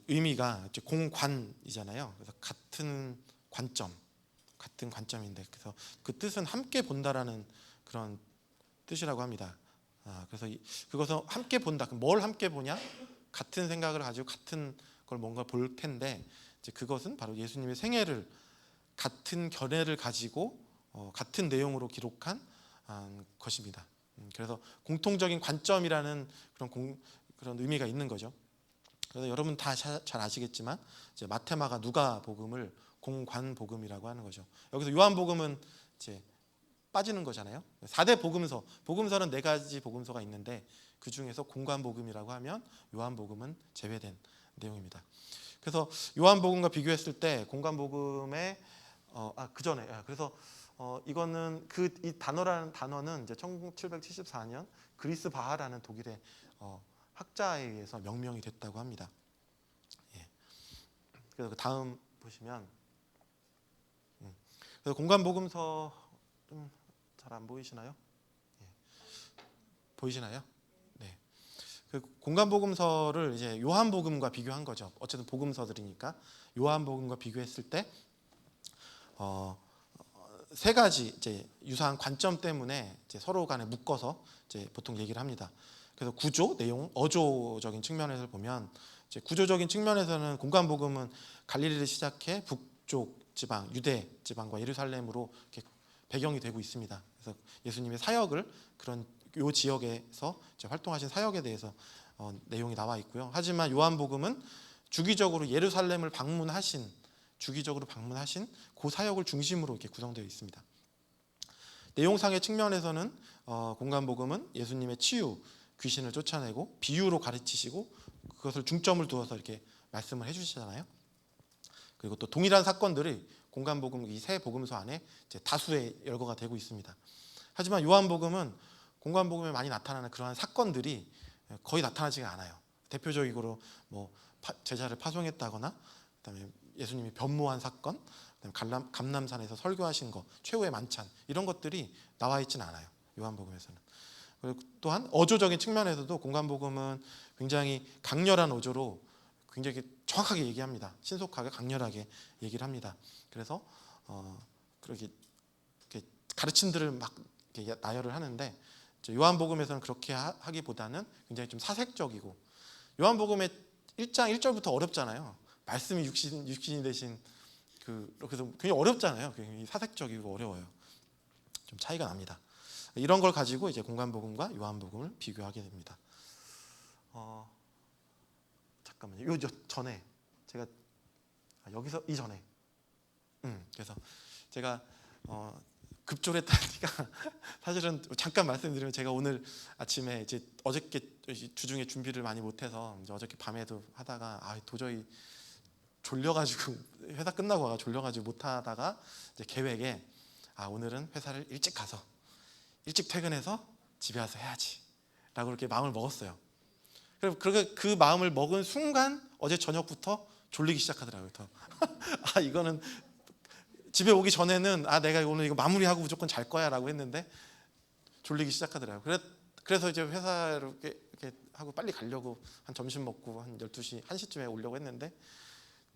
의미가 이제 공관이잖아요. 그래서 같은 관점인데, 그래서 그 뜻은 함께 본다라는 그런 뜻이라고 합니다. 그래서 그것은 함께 본다. 그럼 뭘 함께 보냐? 같은 생각을 가지고 같은 걸 뭔가 볼 텐데, 이제 그것은 바로 예수님의 생애를 같은 견해를 가지고 같은 내용으로 기록한 것입니다. 그래서 공통적인 관점이라는 그런 의미가 있는 거죠. 그래서 여러분 다 잘 아시겠지만 이제 마태, 마가, 누가 복음을 공관복음이라고 하는 거죠. 여기서 요한복음은 이제 빠지는 거잖아요. 4대 복음서는 4가지 복음서가 있는데 그 중에서 공관복음이라고 하면 요한복음은 제외된 내용입니다. 그래서 요한복음과 비교했을 때 공관복음의 그 전에 그래서 이거는 이 단어는 이제 1774년 그리스 바하라는 독일의 학자에 의해서 명명이 됐다고 합니다. 예. 그래서 그 다음 보시면 그래서 공관복음서 좀 잘 안 보이시나요? 예. 보이시나요? 네. 그 공관복음서를 이제 요한복음과 비교한 거죠. 어쨌든 복음서들이니까 요한복음과 비교했을 때 3가지 이제 유사한 관점 때문에 이제 서로 간에 묶어서 이제 보통 얘기를 합니다. 그래서 구조, 내용, 어조적인 측면에서 보면 이제 구조적인 측면에서는 공관복음은 갈릴리를 시작해 북쪽 지방, 유대 지방과 예루살렘으로 이렇게 배경이 되고 있습니다. 그래서 예수님의 사역을 그런 요 지역에서 이제 활동하신 사역에 대해서 내용이 나와 있고요. 하지만 요한복음은 주기적으로 방문하신 그 사역을 중심으로 이렇게 구성되어 있습니다. 내용상의 측면에서는 공관복음은 예수님의 치유, 귀신을 쫓아내고 비유로 가르치시고 그것을 중점을 두어서 이렇게 말씀을 해주시잖아요. 그리고 또 동일한 사건들이 공관복음 이 세 복음서 안에 이제 다수의 열거가 되고 있습니다. 하지만 요한복음은 공관복음에 많이 나타나는 그러한 사건들이 거의 나타나지가 않아요. 대표적으로 뭐 제자를 파송했다거나, 그다음에 예수님이 변모한 사건, 그다음에 감람산에서 설교하신 거, 최후의 만찬 이런 것들이 나와 있지는 않아요. 요한복음에서는. 그리고 또한 어조적인 측면에서도 공관복음은 굉장히 강렬한 어조로 굉장히 정확하게 얘기합니다. 신속하게 강렬하게 얘기를 합니다. 그래서 그렇게 가르침들을 막 이렇게 나열을 하는데 요한복음에서는 그렇게 하기보다는 굉장히 좀 사색적이고, 요한복음의 1장 1절부터 어렵잖아요. 말씀이 육신이 되신 그래서 굉장히 어렵잖아요. 굉장히 사색적이고 어려워요. 좀 차이가 납니다. 이런 걸 가지고 이제 공관복음과 요한복음을 비교하게 됩니다. 잠깐만요. 전에 제가 여기서 이전에 그래서 제가 급졸했다니까 사실은 잠깐 말씀드리면 제가 오늘 아침에 이제 어저께 주중에 준비를 많이 못해서 이제 어저께 밤에도 하다가 도저히 졸려가지고 회사 끝나고 와가 졸려가지고 못하다가 이제 계획에 오늘은 회사를 일찍 가서 일찍 퇴근해서 집에 와서 해야지 라고 이렇게 마음을 먹었어요. 그리고 그 마음을 먹은 순간 어제 저녁부터 졸리기 시작하더라고요. 이거는 집에 오기 전에는 내가 오늘 이거 마무리하고 무조건 잘 거야 라고 했는데 졸리기 시작하더라고요. 그래서 이제 회사로 이렇게 하고 빨리 가려고 한 점심 먹고 한 12시, 1시쯤에 오려고 했는데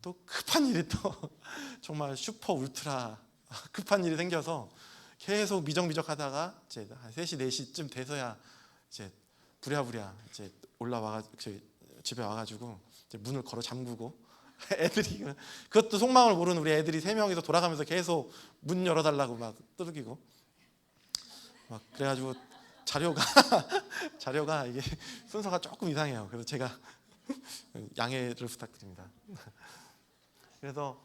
또 급한 일이 또 정말 슈퍼 울트라 급한 일이 생겨서 계속 미적미적 하다가 이제 한 3시, 4시쯤 돼서야 이제 부랴부랴 이제 집에 와가지고 이제 문을 걸어 잠그고 애들이 그것도 속마음을 모르는 우리 애들이 3명이서 돌아가면서 계속 문 열어달라고 막 두들기고 막 그래가지고 자료가 이게 순서가 조금 이상해요. 그래서 제가 양해를 부탁드립니다. 그래서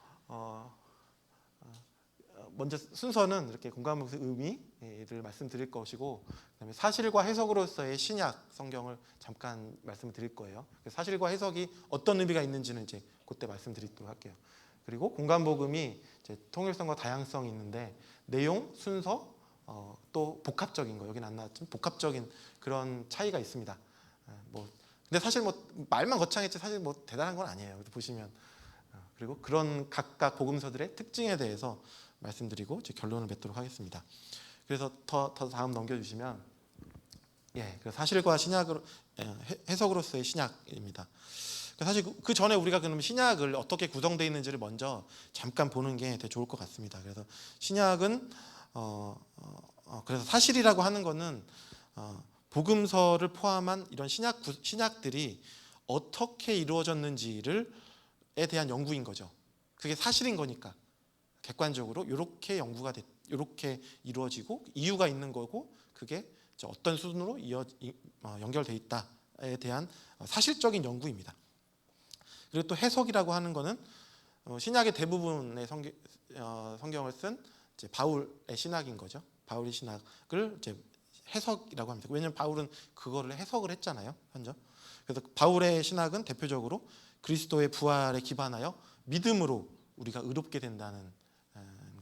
먼저 순서는 이렇게 공관복음의 의미를 말씀드릴 것이고, 그다음에 사실과 해석으로서의 신약 성경을 잠깐 말씀을 드릴 거예요. 사실과 해석이 어떤 의미가 있는지는 이제 그때 말씀드리도록 할게요. 그리고 공관복음이 이제 통일성과 다양성이 있는데 내용, 순서, 또 복합적인 거, 여기는 안 나왔지만 복합적인 그런 차이가 있습니다. 근데 사실 말만 거창했지 사실 대단한 건 아니에요. 보시면. 그리고 그런 각각 복음서들의 특징에 대해서 말씀드리고 이제 결론을 맺도록 하겠습니다. 그래서 더 다음 넘겨주시면, 그래서 사실과 신약으로 해석으로서의 신약입니다. 사실 그 전에 우리가 그러면 신약을 어떻게 구성되어 있는지를 먼저 잠깐 보는 게 되게 좋을 것 같습니다. 그래서 신약은 그래서 사실이라고 하는 거는 복음서를 포함한 이런 신약들이 어떻게 이루어졌는지에 대한 연구인 거죠. 그게 사실인 거니까 객관적으로 이렇게 이렇게 이루어지고 이유가 있는 거고 그게 어떤 수준으로 연결돼 있다에 대한 사실적인 연구입니다. 그리고 또 해석이라고 하는 거는 신약의 대부분의 성경을 쓴 이제 바울의 신학인 거죠. 바울의 신학을 이제 해석이라고 합니다. 왜냐하면 바울은 그거를 해석을 했잖아요. 먼저. 그래서 바울의 신학은 대표적으로 그리스도의 부활에 기반하여 믿음으로 우리가 의롭게 된다는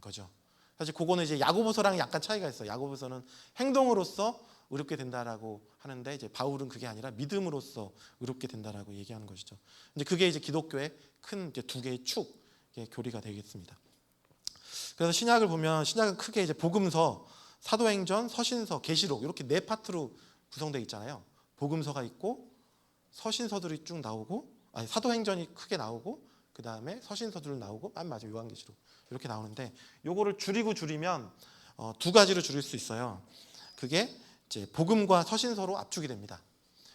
거죠. 사실 그거는 이제 야고보서랑 약간 차이가 있어요. 야고보서는 행동으로서 의롭게 된다라고 하는데 이제 바울은 그게 아니라 믿음으로써 의롭게 된다라고 얘기하는 것이죠. 이제 그게 이제 기독교의 큰 이제 두 개의 축의 교리가 되겠습니다. 그래서 신약을 보면 신약은 크게 이제 복음서, 사도행전, 서신서, 계시록 이렇게 네 파트로 구성되어 있잖아요. 복음서가 있고 서신서들이 쭉 나오고 사도행전이 크게 나오고 그 다음에 서신서들 나오고 맞아 요한계시록 이렇게 나오는데 요거를 줄이면 두 가지로 줄일 수 있어요. 그게 이제 복음과 서신서로 압축이 됩니다.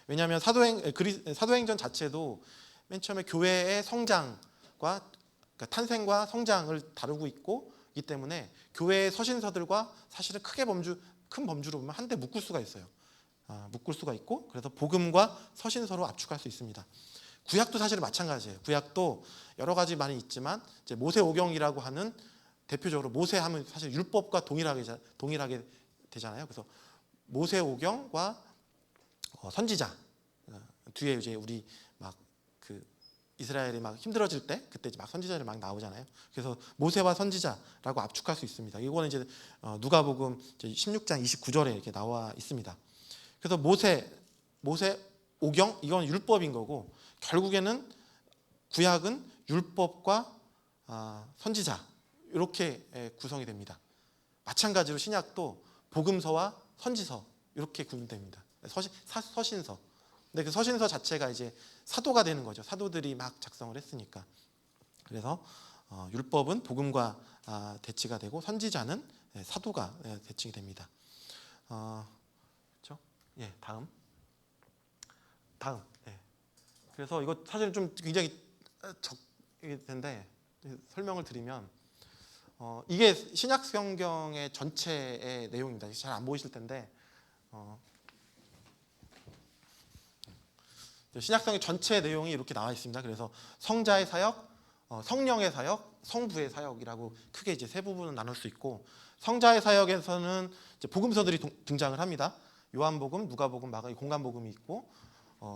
왜냐하면 사도행전 자체도 맨 처음에 교회의 성장과 그러니까 탄생과 성장을 다루고 있기 때문에 교회의 서신서들과 사실은 큰 범주로 보면 한데 묶을 수가 있어요. 묶을 수가 있고 그래서 복음과 서신서로 압축할 수 있습니다. 구약도 사실 마찬가지예요. 구약도 여러 가지 많이 있지만 이제 모세오경이라고 하는 대표적으로 모세하면 사실 율법과 동일하게 되잖아요. 그래서 모세오경과 선지자 뒤에 이제 우리 막 그 이스라엘이 막 힘들어질 때 그때 막 선지자들이 막 나오잖아요. 그래서 모세와 선지자라고 압축할 수 있습니다. 이거는 이제 누가복음 16장 29절에 이렇게 나와 있습니다. 그래서 모세오경 이건 율법인 거고 결국에는 구약은 율법과 선지자 이렇게 구성이 됩니다. 마찬가지로 신약도 복음서와 선지서 이렇게 구분됩니다. 서신서. 근데 그 서신서 자체가 이제 사도가 되는 거죠. 사도들이 막 작성을 했으니까. 그래서 율법은 복음과 대치가 되고 선지자는 사도가 대치가 됩니다. 그렇죠? 예, 다음. 예. 그래서 이거 사실은 좀 굉장히 적일 텐데 설명을 드리면 이게 신약 성경의 전체의 내용입니다. 잘 안 보이실 텐데 신약성의 전체 내용이 이렇게 나와 있습니다. 그래서 성자의 사역, 성령의 사역, 성부의 사역이라고 크게 이제 세 부분을 나눌 수 있고 성자의 사역에서는 이제 복음서들이 등장을 합니다. 요한복음, 누가복음, 마가복음, 공관복음이 있고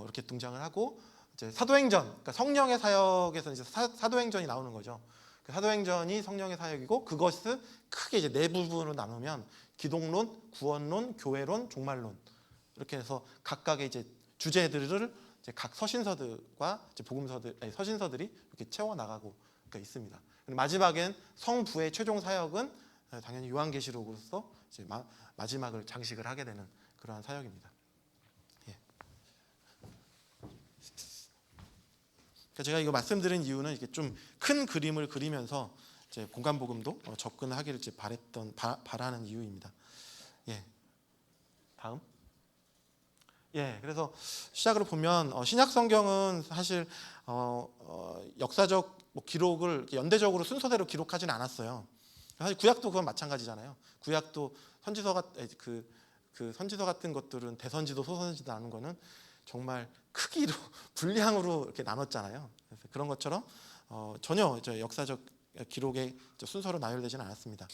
이렇게 등장을 하고 이제 사도행전, 그러니까 성령의 사역에서 이제 사도행전이 나오는 거죠. 그 사도행전이 성령의 사역이고 그것을 크게 이제 네 부분으로 나누면 기독론, 구원론, 교회론, 종말론 이렇게 해서 각각의 이제 주제들을 이제 각 서신서들과 이제 서신서들이 이렇게 채워 나가고 있습니다. 마지막엔 성부의 최종 사역은 당연히 요한계시록으로서 이제 마지막을 장식을 하게 되는 그러한 사역입니다. 예. 그러니까 제가 이거 말씀드린 이유는 이렇게 좀 큰 그림을 그리면서 이제 공간복음도 접근하기를 이제 바라는 이유입니다. 예. 다음. 예, 그래서 시작으로 보면 신약 성경은 사실 역사적 기록을 연대적으로 순서대로 기록하지는 않았어요. 사실 구약도 그건 마찬가지잖아요. 구약도 선지서 같은 것들은 대선지도 소선지도 나눈 거는 정말 크기로 분량으로 이렇게 나눴잖아요. 그래서 그런 것처럼 전혀 역사적 기록의 순서로 나열되지는 않았습니다.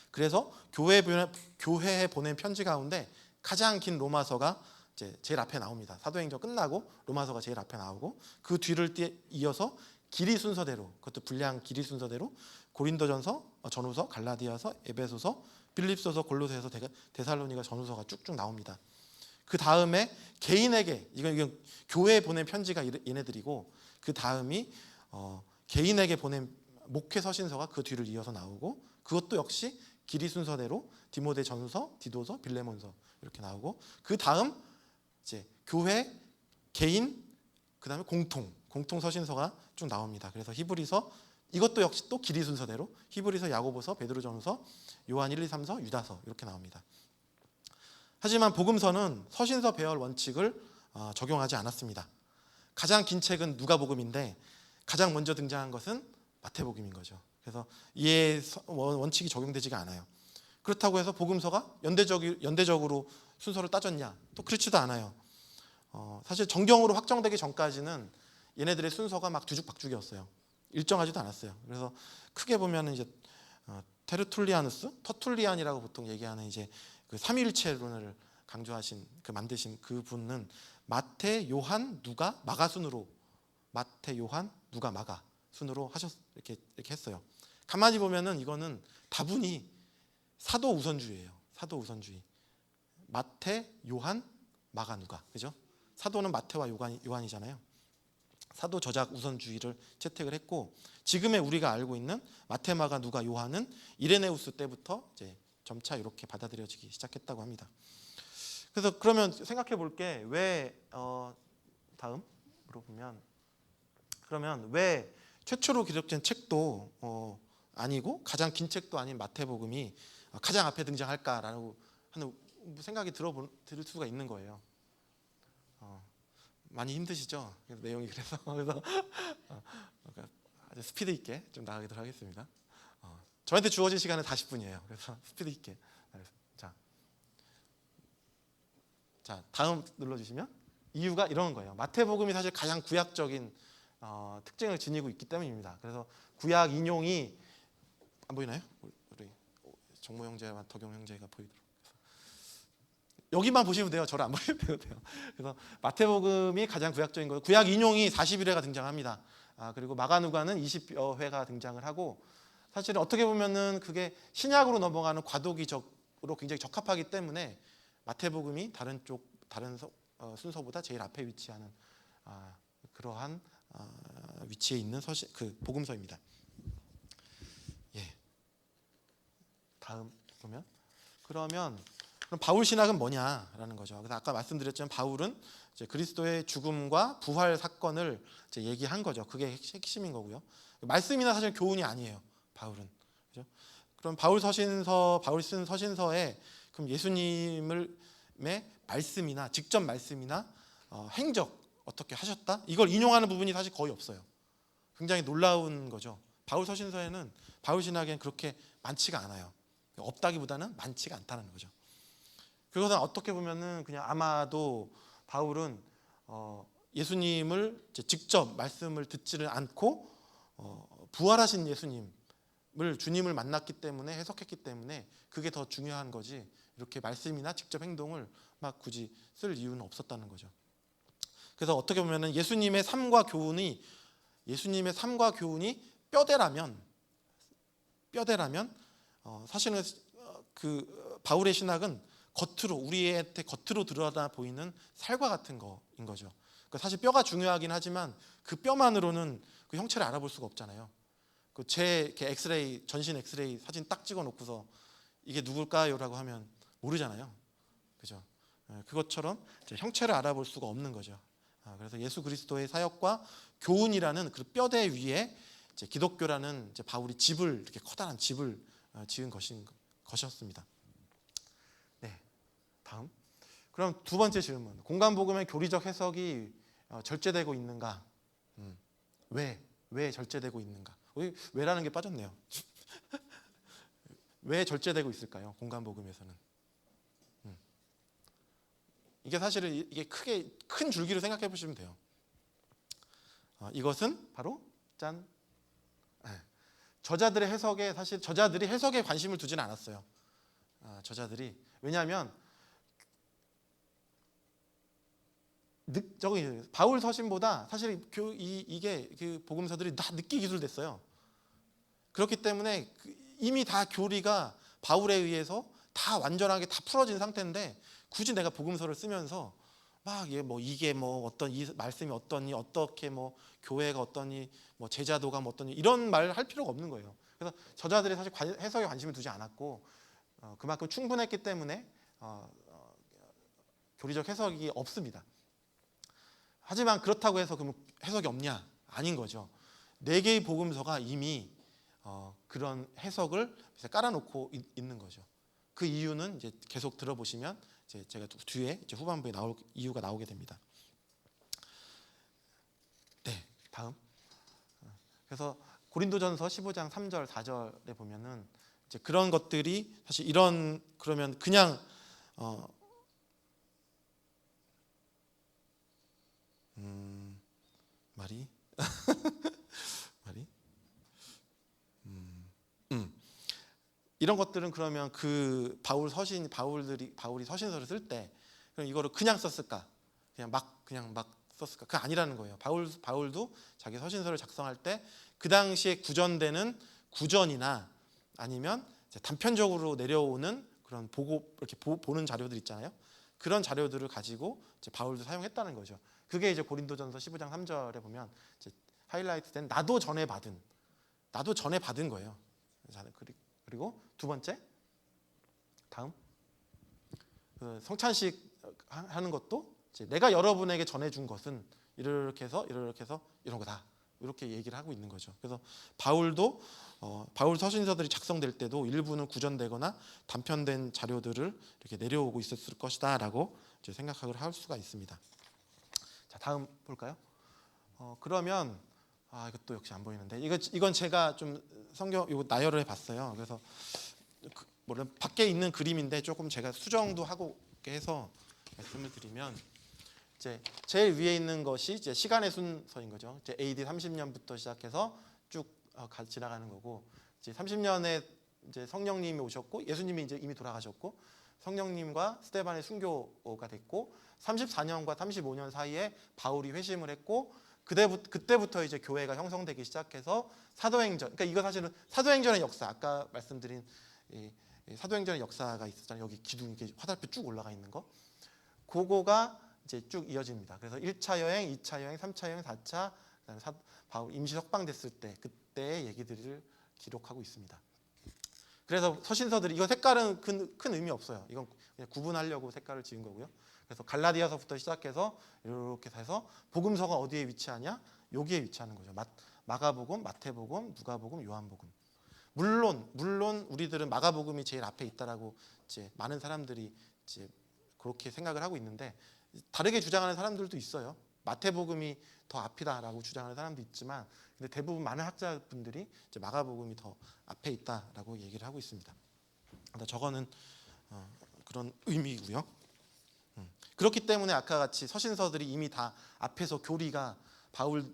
그래서 교회에 보낸 편지 가운데 가장 긴 로마서가 이제 제일 앞에 나옵니다. 사도행전 끝나고 로마서가 제일 앞에 나오고 그 뒤를 이어서 길이 순서대로 그것도 분량 길이 순서대로 고린도전서, 전후서, 갈라디아서, 에베소서, 빌립소서, 골로새서, 데살로니가 전후서가 쭉쭉 나옵니다. 그 다음에 개인에게 이건 교회에 보낸 편지가 얘네들이고 그 다음이 개인에게 보낸 목회 서신서가 그 뒤를 이어서 나오고 그것도 역시 길이 순서대로 디모데 전서, 디도서, 빌레몬서 이렇게 나오고 그 다음 이제 교회, 개인, 그 다음에 공통 공통 서신서가 쭉 나옵니다. 그래서 히브리서, 이것도 역시 또 길이 순서대로 히브리서, 야고보서, 베드로전서, 요한 1, 2, 3서, 유다서 이렇게 나옵니다. 하지만 복음서는 서신서 배열 원칙을 적용하지 않았습니다. 가장 긴 책은 누가복음인데 가장 먼저 등장한 것은 마태복음인 거죠. 그래서 이에 원칙이 적용되지가 않아요. 그렇다고 해서 복음서가 연대적으로 순서를 따졌냐? 또 그렇지도 않아요. 사실 정경으로 확정되기 전까지는 얘네들의 순서가 막 뒤죽박죽이었어요. 일정하지도 않았어요. 그래서 크게 보면 이제 테르툴리아누스, 터툴리안이라고 보통 얘기하는 이제 그 삼위일체론을 강조하신 만드신 그 분은 마태, 요한, 누가, 마가 순으로 마태, 요한, 누가, 마가 순으로 이렇게 했어요. 가만히 보면은 이거는 다분히 사도 우선주의예요. 사도 우선주의. 마태, 요한, 마가, 누가. 그죠? 사도는 마태와 요한이잖아요. 사도 저작 우선주의를 채택을 했고, 지금의 우리가 알고 있는 마태, 마가, 누가, 요한은 이레네우스 때부터 이제 점차 이렇게 받아들여지기 시작했다고 합니다. 그래서 그러면 생각해 볼 게 왜 다음으로 보면, 그러면 왜 최초로 기록된 책도 아니고 가장 긴 책도 아닌 마태복음이 가장 앞에 등장할까라고 하는 생각이 들 수가 있는 거예요. 많이 힘드시죠? 내용이 그래서 아주 스피드 있게 좀 나가도록 하겠습니다. 저한테 주어진 시간은 40분이에요. 그래서 스피드 있게. 자, 다음 눌러주시면 이유가 이런 거예요. 마태복음이 사실 가장 구약적인 특징을 지니고 있기 때문입니다. 그래서 구약 인용이 안 보이나요? 우리 정모 형제와 덕용 형제가 보이도록. 여기만 보시면 돼요. 저를 안 보셔도 돼요. 그래서 마태복음이 가장 구약적인 거예요. 구약 인용이 41회가 등장합니다. 그리고 마가누가는 20회가 등장을 하고, 사실은 어떻게 보면은 그게 신약으로 넘어가는 과도기적으로 굉장히 적합하기 때문에 마태복음이 다른 순서보다 제일 앞에 위치하는 그러한 위치에 있는 그 복음서입니다. 예. 다음 보면, 그럼 바울 신학은 뭐냐라는 거죠. 그래서 아까 말씀드렸지만 바울은 이제 그리스도의 죽음과 부활 사건을 이제 얘기한 거죠. 그게 핵심인 거고요. 말씀이나 사실 교훈이 아니에요. 바울은. 그죠? 그럼 바울 쓴 서신서에 그럼 예수님의 말씀이나 직접 말씀이나 행적 어떻게 하셨다? 이걸 인용하는 부분이 사실 거의 없어요. 굉장히 놀라운 거죠. 바울 서신서에는, 바울 신학에는 그렇게 많지가 않아요. 없다기보다는 많지가 않다는 거죠. 그것은 어떻게 보면은 그냥 아마도 바울은 예수님을 직접 말씀을 듣지를 않고 부활하신 주님을 만났기 때문에, 해석했기 때문에 그게 더 중요한 거지, 이렇게 말씀이나 직접 행동을 막 굳이 쓸 이유는 없었다는 거죠. 그래서 어떻게 보면은 예수님의 삶과 교훈이 뼈대라면 사실은 그 바울의 신학은 우리한테 겉으로 드러나 보이는 살과 같은 거인 거죠. 그러니까 사실 뼈가 중요하긴 하지만 그 뼈만으로는 그 형체를 알아볼 수가 없잖아요. 제 엑스레이, 전신 엑스레이 사진 딱 찍어놓고서 이게 누굴까요라고 하면 모르잖아요. 그죠? 그것처럼 형체를 알아볼 수가 없는 거죠. 그래서 예수 그리스도의 사역과 교훈이라는 그 뼈대 위에 이제 기독교라는 이제 바울이 이렇게 커다란 집을 지은 것이었습니다. 네, 다음. 그럼 두 번째 질문. 공간복음의 교리적 해석이 절제되고 있는가? 왜 절제되고 있는가? 왜라는 게 빠졌네요. 왜 절제되고 있을까요? 공간복음에서는. 이게 사실은 이게 큰 줄기로 생각해 보시면 돼요. 이것은 바로 짠. 저자들의 해석에, 사실 저자들이 해석에 관심을 두지는 않았어요. 저자들이. 왜냐하면 저기 바울 서신보다 사실 이게 그 복음서들이 다 늦게 기술됐어요. 그렇기 때문에 이미 다 교리가 바울에 의해서 다 완전하게 다 풀어진 상태인데, 굳이 내가 복음서를 쓰면서 막 이게 어떤 이 말씀이 어떠니, 어떻게 교회가 어떠니, 제자도가 어떠니, 이런 말 할 필요가 없는 거예요. 그래서 저자들이 사실 해석에 관심을 두지 않았고, 그만큼 충분했기 때문에 교리적 해석이 없습니다. 하지만 그렇다고 해서 그러면 해석이 없냐? 아닌 거죠. 4개의 복음서가 이미 그런 해석을 깔아놓고 있는 거죠. 그 이유는 이제 계속 들어보시면 이제 제가 뒤에 이제 후반부에 나올 이유가 나오게 됩니다. 네, 다음. 그래서 고린도전서 15장 3절 4절에 보면은 이제 그런 것들이 사실 이런 그러면 그냥 말이 이런 것들은 그러면 그 바울이 서신서를 쓸 때 그럼 이거를 그냥 썼을까? 그냥 막 썼을까? 그게 아니라는 거예요. 바울도 자기 서신서를 작성할 때 그 당시에 구전되는 구전이나 아니면 이제 단편적으로 내려오는 그런 이렇게 보는 자료들 있잖아요. 그런 자료들을 가지고 이제 바울도 사용했다는 거죠. 그게 이제 고린도전서 15장 3절에 보면 이제 하이라이트된 나도 전에 받은 거예요. 그리고 두 번째, 다음 성찬식 하는 것도 이제 내가 여러분에게 전해준 것은 이렇게 해서 이런 거다. 이렇게 얘기를 하고 있는 거죠. 그래서 바울도 바울 서신서들이 작성될 때도 일부는 구전되거나 단편된 자료들을 이렇게 내려오고 있었을 것이다라고 이제 생각을 할 수가 있습니다. 자, 다음 볼까요? 그러면 이것도 역시 안 보이는데 이건 제가 좀 성경 이거 나열을 해봤어요. 그래서 밖에 있는 그림인데 조금 제가 수정도 하고 해서 말씀을 드리면 이제 제일 위에 있는 것이 이제 시간의 순서인 거죠. 이제 AD 30년부터 시작해서 쭉 지나가는 거고 이제 30년에 이제 성령님이 오셨고 예수님이 이제 이미 돌아가셨고 성령님과 스데반의 순교가 됐고 34년과 35년 사이에 바울이 회심을 했고 그때부터 이제 교회가 형성되기 시작해서 사도행전. 그러니까 이거 사실은 사도행전의 역사. 아까 말씀드린 사도행전의 역사가 있었잖아요. 여기 기둥 이렇게 화살표 쭉 올라가 있는 거. 그거가 이제 쭉 이어집니다. 그래서 1차 여행, 2차 여행, 3차 여행, 4차 그다음에 바울 임시 석방됐을 때 그때의 얘기들을 기록하고 있습니다. 그래서 서신서들이 이거 색깔은 큰 의미 없어요. 이건 그냥 구분하려고 색깔을 지은 거고요. 그래서 갈라디아서부터 시작해서 이렇게 해서 복음서가 어디에 위치하냐? 여기에 위치하는 거죠. 마가복음, 마태복음, 누가복음, 요한복음. 물론 우리들은 마가복음이 제일 앞에 있다라고 이제 많은 사람들이 이제 그렇게 생각을 하고 있는데 다르게 주장하는 사람들도 있어요. 마태복음이 더 앞이다라고 주장하는 사람도 있지만 근데 대부분 많은 학자분들이 이제 마가복음이 더 앞에 있다라고 얘기를 하고 있습니다. 저거는 그런 의미고요. 그렇기 때문에 아까 같이 서신서들이 이미 다 앞에서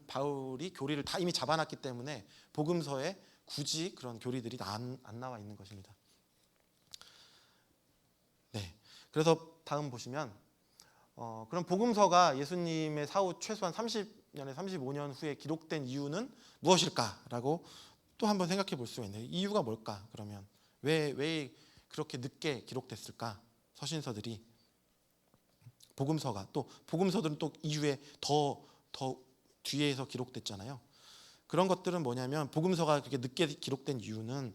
바울이 교리를 다 이미 잡아놨기 때문에 복음서에 굳이 그런 교리들이 안 나와 있는 것입니다. 네, 그래서 다음 보시면 그럼 복음서가 예수님의 사후 최소한 30년에서 35년 후에 기록된 이유는 무엇일까라고 또 한번 생각해 볼 수가 있네요. 이유가 뭘까? 그러면 왜 그렇게 늦게 기록됐을까? 서신서들이 복음서가 또 복음서들은 또 이후에 더 뒤에서 기록됐잖아요. 그런 것들은 뭐냐면 복음서가 그렇게 늦게 기록된 이유는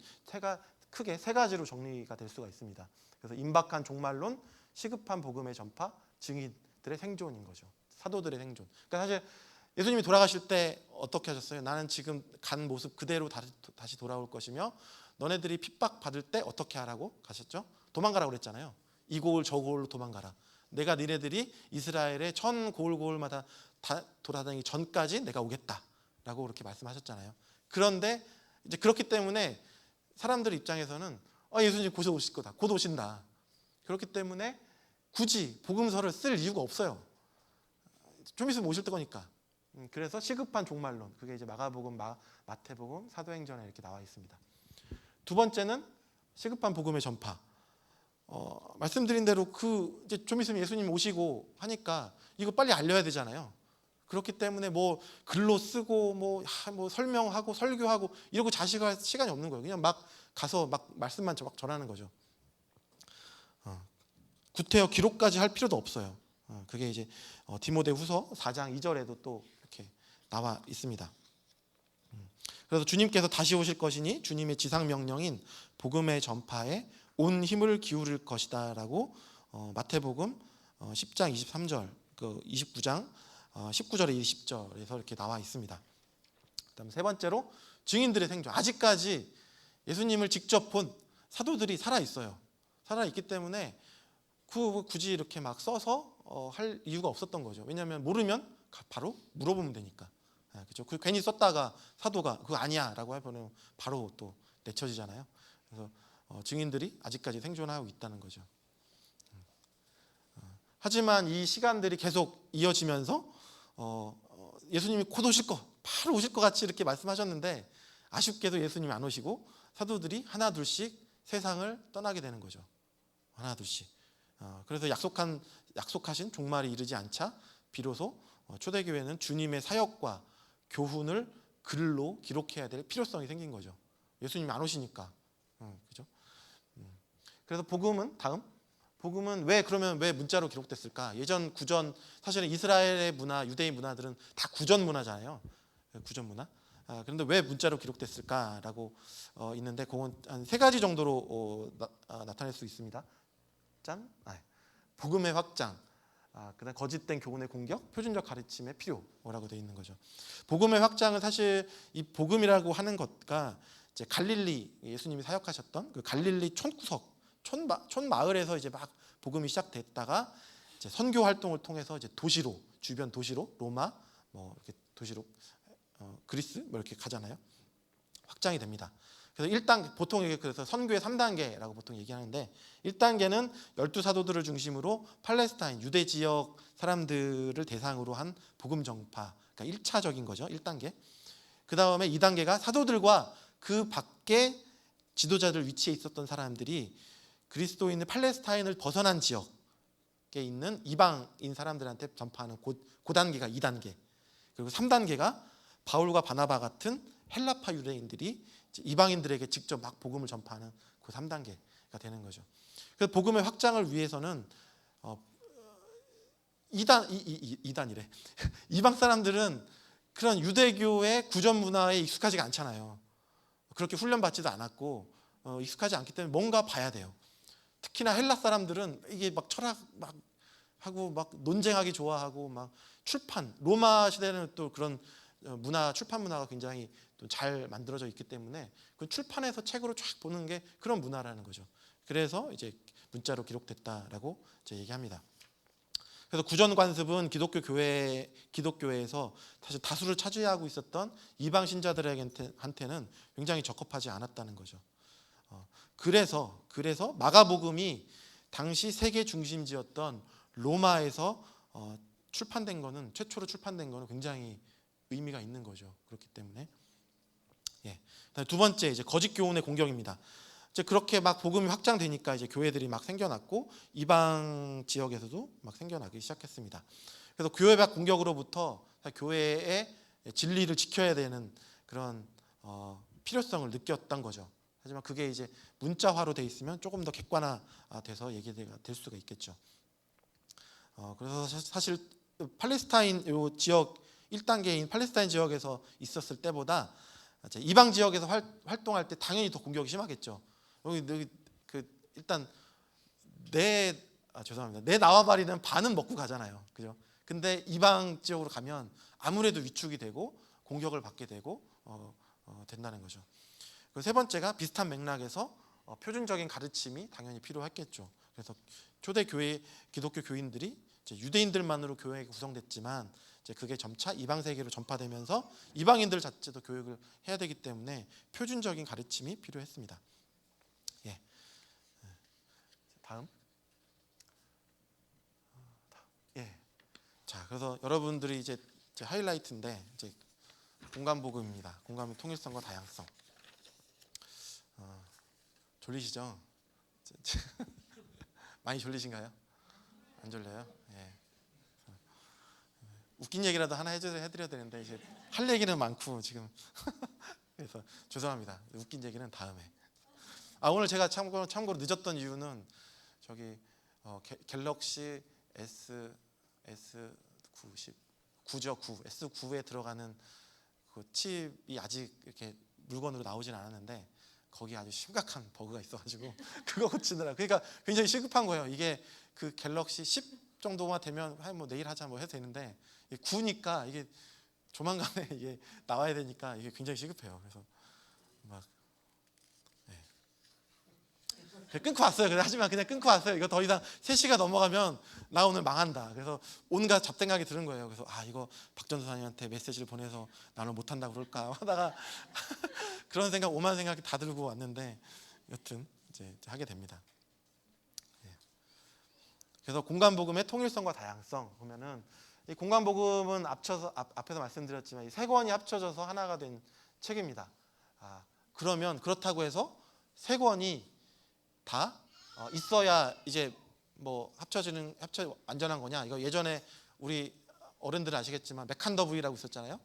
크게 세 가지로 정리가 될 수가 있습니다. 그래서 임박한 종말론, 시급한 복음의 전파, 증인들의 생존인 거죠. 사도들의 생존. 그러니까 사실 예수님이 돌아가실 때 어떻게 하셨어요? 나는 지금 간 모습 그대로 다시 돌아올 것이며 너네들이 핍박받을 때 어떻게 하라고 가셨죠? 도망가라고 그랬잖아요. 이 고을 저 고을로 도망가라. 내가 니네들이 이스라엘의 전 고을마다 다 돌아다니기 전까지 내가 오겠다라고 그렇게 말씀하셨잖아요. 그런데 이제 그렇기 때문에 사람들 입장에서는 예수님 곧 오실 거다. 곧 오신다. 그렇기 때문에 굳이 복음서를 쓸 이유가 없어요. 좀 있으면 오실 거니까. 그래서 시급한 종말론. 그게 이제 마가복음, 마태복음, 사도행전에 이렇게 나와 있습니다. 두 번째는 시급한 복음의 전파. 말씀드린 대로 이제 좀 있으면 예수님 오시고 하니까 이거 빨리 알려야 되잖아요. 그렇기 때문에 뭐 글로 쓰고 뭐 설명하고 설교하고 이러고 자식할 시간이 없는 거예요. 그냥 막 가서 막 말씀만 막 전하는 거죠. 구태여 기록까지 할 필요도 없어요. 그게 이제 디모데후서 4장 2절에도 또 이렇게 나와 있습니다. 그래서 주님께서 다시 오실 것이니 주님의 지상 명령인 복음의 전파에 온 힘을 기울일 것이다라고 마태복음 10장 23절, 29장 19절에 20절에서 이렇게 나와 있습니다. 그다음 세 번째로 증인들의 생존. 아직까지 예수님을 직접 본 사도들이 살아 있어요. 살아 있기 때문에 굳이 이렇게 막 써서 할 이유가 없었던 거죠. 왜냐하면 모르면 바로 물어보면 되니까. 그렇죠. 그 괜히 썼다가 사도가 그거 아니야라고 해보면 바로 또 내쳐지잖아요. 그래서 증인들이 아직까지 생존하고 있다는 거죠. 하지만 이 시간들이 계속 이어지면서 예수님이 곧 오실 거, 바로 오실 것 같이 이렇게 말씀하셨는데 아쉽게도 예수님이 안 오시고 사도들이 하나 둘씩 세상을 떠나게 되는 거죠. 하나 둘씩. 그래서 약속하신 종말이 이르지 않자 비로소 초대교회는 주님의 사역과 교훈을 글로 기록해야 될 필요성이 생긴 거죠. 예수님이 안 오시니까. 그죠? 그래서 복음은 왜 문자로 기록됐을까? 예전 구전, 사실은 이스라엘의 문화, 유대인 문화들은 다 구전 문화잖아요. 구전 문화. 그런데 왜 문자로 기록됐을까라고 있는데 그건 한 세 가지 정도로 나타낼 수 있습니다. 복음의 확장, 그다음 거짓된 교훈의 공격, 표준적 가르침의 필요라고 되어 있는 거죠. 복음의 확장은 사실 이 복음이라고 하는 것과 이제 갈릴리, 예수님이 사역하셨던 그 갈릴리 촌구석, 촌마을에서 이제 막 복음이 시작됐다가 이제 선교 활동을 통해서 이제 도시로, 주변 도시로, 로마, 뭐 이렇게 도시로, 그리스 뭐 이렇게 가잖아요. 확장이 됩니다. 그래서 1단계, 보통 이게 그래서 선교의 3단계라고 보통 얘기하는데 1단계는 12사도들을 중심으로 팔레스타인, 유대 지역 사람들을 대상으로 한 복음 전파, 그러니까 1차적인 거죠. 1단계. 그 다음에 2단계가 사도들과 그 밖에 지도자들 위치에 있었던 사람들이 그리스도인의 팔레스타인을 벗어난 지역에 있는 이방인 사람들한테 전파하는 그 단계가 2단계. 그리고 3단계가 바울과 바나바 같은 헬라파 유대인들이 이방인들에게 직접 막 복음을 전파하는 그 3단계가 되는 거죠. 그래서 복음의 확장을 위해서는 이단이래. 이방 사람들은 그런 유대교의 구전 문화에 익숙하지가 않잖아요. 그렇게 훈련받지도 않았고 익숙하지 않기 때문에 뭔가 봐야 돼요. 특히나 헬라 사람들은 이게 막 철학 막 하고 막 논쟁하기 좋아하고 막 출판, 로마 시대는 또 그런 출판 문화가 굉장히 또 잘 만들어져 있기 때문에 그 출판해서 책으로 쫙 보는 게 그런 문화라는 거죠. 그래서 이제 문자로 기록됐다라고 이제 얘기합니다. 그래서 구전 관습은 기독교회에서 사실 다수를 차지하고 있었던 이방 신자들한테는 굉장히 적합하지 않았다는 거죠. 그래서 마가복음이 당시 세계 중심지였던 로마에서 최초로 출판된 거는 굉장히 의미가 있는 거죠. 그렇기 때문에 두 번째 이제 거짓 교훈의 공격입니다. 이제 그렇게 막 복음이 확장되니까 이제 교회들이 막 생겨났고 이방 지역에서도 막 생겨나기 시작했습니다. 그래서 교회 밖 공격으로부터 교회의 진리를 지켜야 되는 그런 필요성을 느꼈던 거죠. 하지만 그게 이제 문자화로 돼 있으면 조금 더 객관화돼서 얘기가 될 수가 있겠죠. 그래서 사실 팔레스타인 요 지역 1단계인 팔레스타인 지역에서 있었을 때보다 이방 지역에서 활동할 때 당연히 더 공격이 심하겠죠. 여기 일단 내 나와바리는 반은 먹고 가잖아요. 그죠? 근데 이방 지역으로 가면 아무래도 위축이 되고 공격을 받게 되고 된다는 거죠. 그리고 세 번째가 비슷한 맥락에서 표준적인 가르침이 당연히 필요했겠죠. 그래서 초대 교회 기독교 교인들이 이제 유대인들만으로 교회가 구성됐지만 이제 그게 점차 이방 세계로 전파되면서 이방인들 자체도 교육을 해야 되기 때문에 표준적인 가르침이 필요했습니다. 다음. 자, 그래서 여러분들이 이제 하이라이트인데 이제 공간복음입니다. 공간의 통일성과 다양성. 졸리시죠? 많이 졸리신가요? 안 졸려요? 웃긴 얘기라도 하나 해드려야 되는데 이제 할 얘기는 많고 지금 그래서 죄송합니다. 웃긴 얘기는 다음에. 오늘 제가 참고로 늦었던 이유는 저기 갤럭시 S9에 들어가는 그 칩이 아직 이렇게 물건으로 나오진 않았는데 거기 아주 심각한 버그가 있어가지고 그거 고치느라 그러니까 굉장히 시급한 거예요. 이게 그 갤럭시 정도만 되면 뭐 내일 하자 뭐 해도 되는데 구니까 이게 조만간에 이게 나와야 되니까 이게 굉장히 시급해요. 그래서 막 끊고 왔어요. 하지만 그냥 끊고 왔어요. 이거 더 이상 3시가 넘어가면 나 오늘 망한다. 그래서 온갖 잡생각이 드는 거예요. 그래서 이거 박 전도사님한테 메시지를 보내서 나는 못한다 그럴까 하다가 그런 생각, 오만 생각이 다 들고 왔는데 여튼 이제 하게 됩니다. 그래서 공간복음의 통일성과 다양성 보면은 이 공간복음은 앞에서 말씀드렸지만 이 세 권이 합쳐져서 하나가 된 책입니다. 그러면 그렇다고 해서 세 권이 다 있어야 이제 뭐 합쳐 완전한 거냐? 이거 예전에 우리 어른들은 아시겠지만 메칸더 V라고 있었잖아요.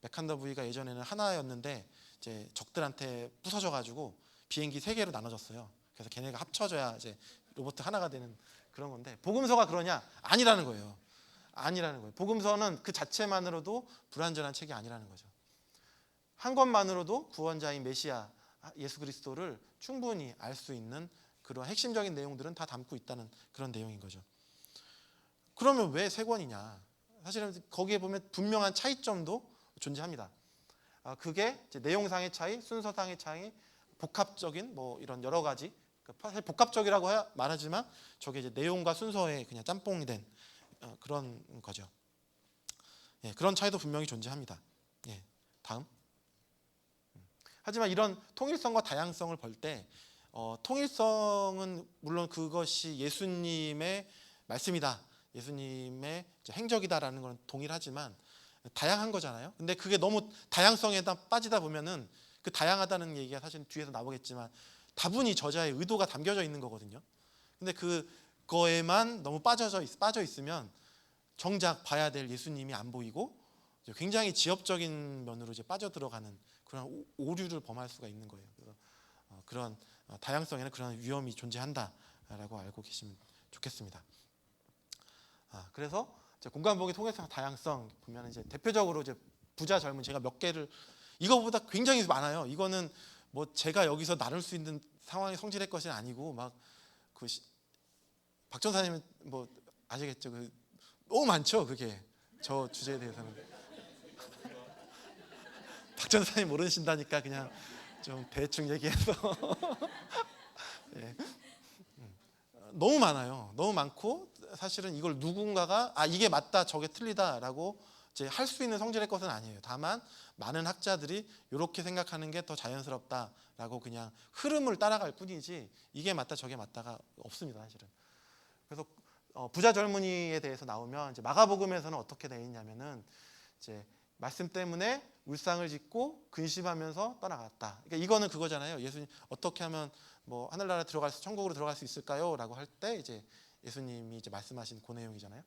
메칸더 V가 예전에는 하나였는데 이제 적들한테 부서져 가지고 비행기 3개로 나눠졌어요. 그래서 걔네가 합쳐져야 이제 로봇 하나가 되는 그런 건데 복음서가 그러냐? 아니라는 거예요. 아니라는 거예요. 복음서는 그 자체만으로도 불완전한 책이 아니라는 거죠. 한 권만으로도 구원자인 메시아 예수 그리스도를 충분히 알 수 있는 그런 핵심적인 내용들은 다 담고 있다는 그런 내용인 거죠. 그러면 왜 세 권이냐? 사실은 거기에 보면 분명한 차이점도 존재합니다. 그게 이제 내용상의 차이, 순서상의 차이, 복합적인 뭐 이런 여러 가지. 사실 복합적이라고 말하지만 저게 이제 내용과 순서에 그냥 짬뽕이 된 그런 거죠. 그런 차이도 분명히 존재합니다. 다음. 하지만 이런 통일성과 다양성을 볼 때 통일성은 물론 그것이 예수님의 말씀이다, 예수님의 행적이다라는 건 동일하지만 다양한 거잖아요. 근데 그게 너무 다양성에다 빠지다 보면은 그 다양하다는 얘기가 사실 뒤에서 나오겠지만 다분히 저자의 의도가 담겨져 있는 거거든요. 근데 그거에만 너무 빠져 있으면 정작 봐야 될 예수님이 안 보이고 굉장히 지엽적인 면으로 이제 빠져들어가는 그런 오류를 범할 수가 있는 거예요. 그래서 그런 다양성에는 그런 위험이 존재한다라고 알고 계시면 좋겠습니다. 그래서 공간복음의 통일성, 다양성 보면 이제 대표적으로 이제 부자 젊은 제가 몇 개를 이거보다 굉장히 많아요. 이거는 뭐 제가 여기서 나눌 수 있는 상황이 성질의 것이 아니고 막 그 박 전사님은 뭐 아시겠죠? 너무 많죠. 그게 저 주제에 대해서는 박 전사님 모르신다니까 그냥 좀 대충 얘기해서 너무 많아요. 너무 많고 사실은 이걸 누군가가 이게 맞다 저게 틀리다라고 이제 할 수 있는 성질의 것은 아니에요. 다만 많은 학자들이 이렇게 생각하는 게 더 자연스럽다라고 그냥 흐름을 따라갈 뿐이지 이게 맞다 저게 맞다가 없습니다. 사실은. 그래서 부자 젊은이에 대해서 나오면 이제 마가복음에서는 어떻게 되어 있냐면은 이제 말씀 때문에 울상을 짓고 근심하면서 떠나갔다. 그러니까 이거는 그거잖아요. 예수님 어떻게 하면 뭐 하늘나라 들어갈 천국으로 들어갈 수 있을까요?라고 할 때 이제 예수님이 이제 말씀하신 그 내용이잖아요.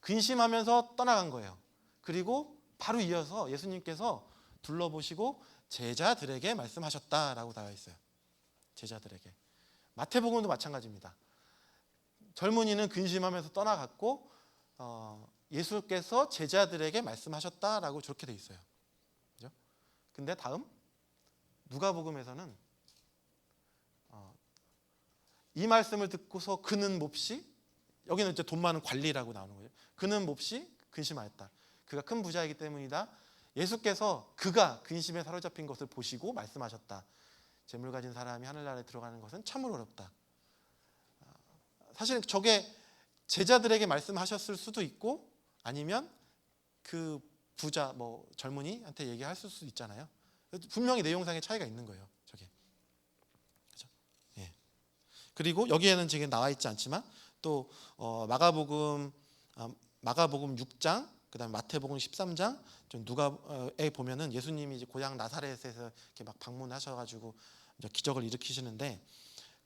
근심하면서 떠나간 거예요. 그리고 바로 이어서 예수님께서 둘러보시고 제자들에게 말씀하셨다라고 나와 있어요. 제자들에게. 마태복음도 마찬가지입니다. 젊은이는 근심하면서 떠나갔고 예수께서 제자들에게 말씀하셨다라고 저렇게 돼 있어요. 그죠? 근데 다음 누가복음에서는 이 말씀을 듣고서 그는 몹시, 여기는 이제 돈 많은 관리라고 나오는 거예요. 그는 몹시 근심하였다. 그가 큰 부자이기 때문이다. 예수께서 그가 근심에 사로잡힌 것을 보시고 말씀하셨다. 재물 가진 사람이 하늘나라에 들어가는 것은 참으로 어렵다. 사실 저게 제자들에게 말씀하셨을 수도 있고 아니면 그 부자 뭐 젊은이한테 얘기할 수도 있잖아요. 분명히 내용상의 차이가 있는 거예요. 저게. 그렇죠? 그리고 여기에는 지금 나와 있지 않지만 또 마가복음 6장, 그다음에 마태복음 13장, 좀 누가에 보면은 예수님이 이제 고향 나사렛에서 이렇게 막 방문하셔가지고 기적을 일으키시는데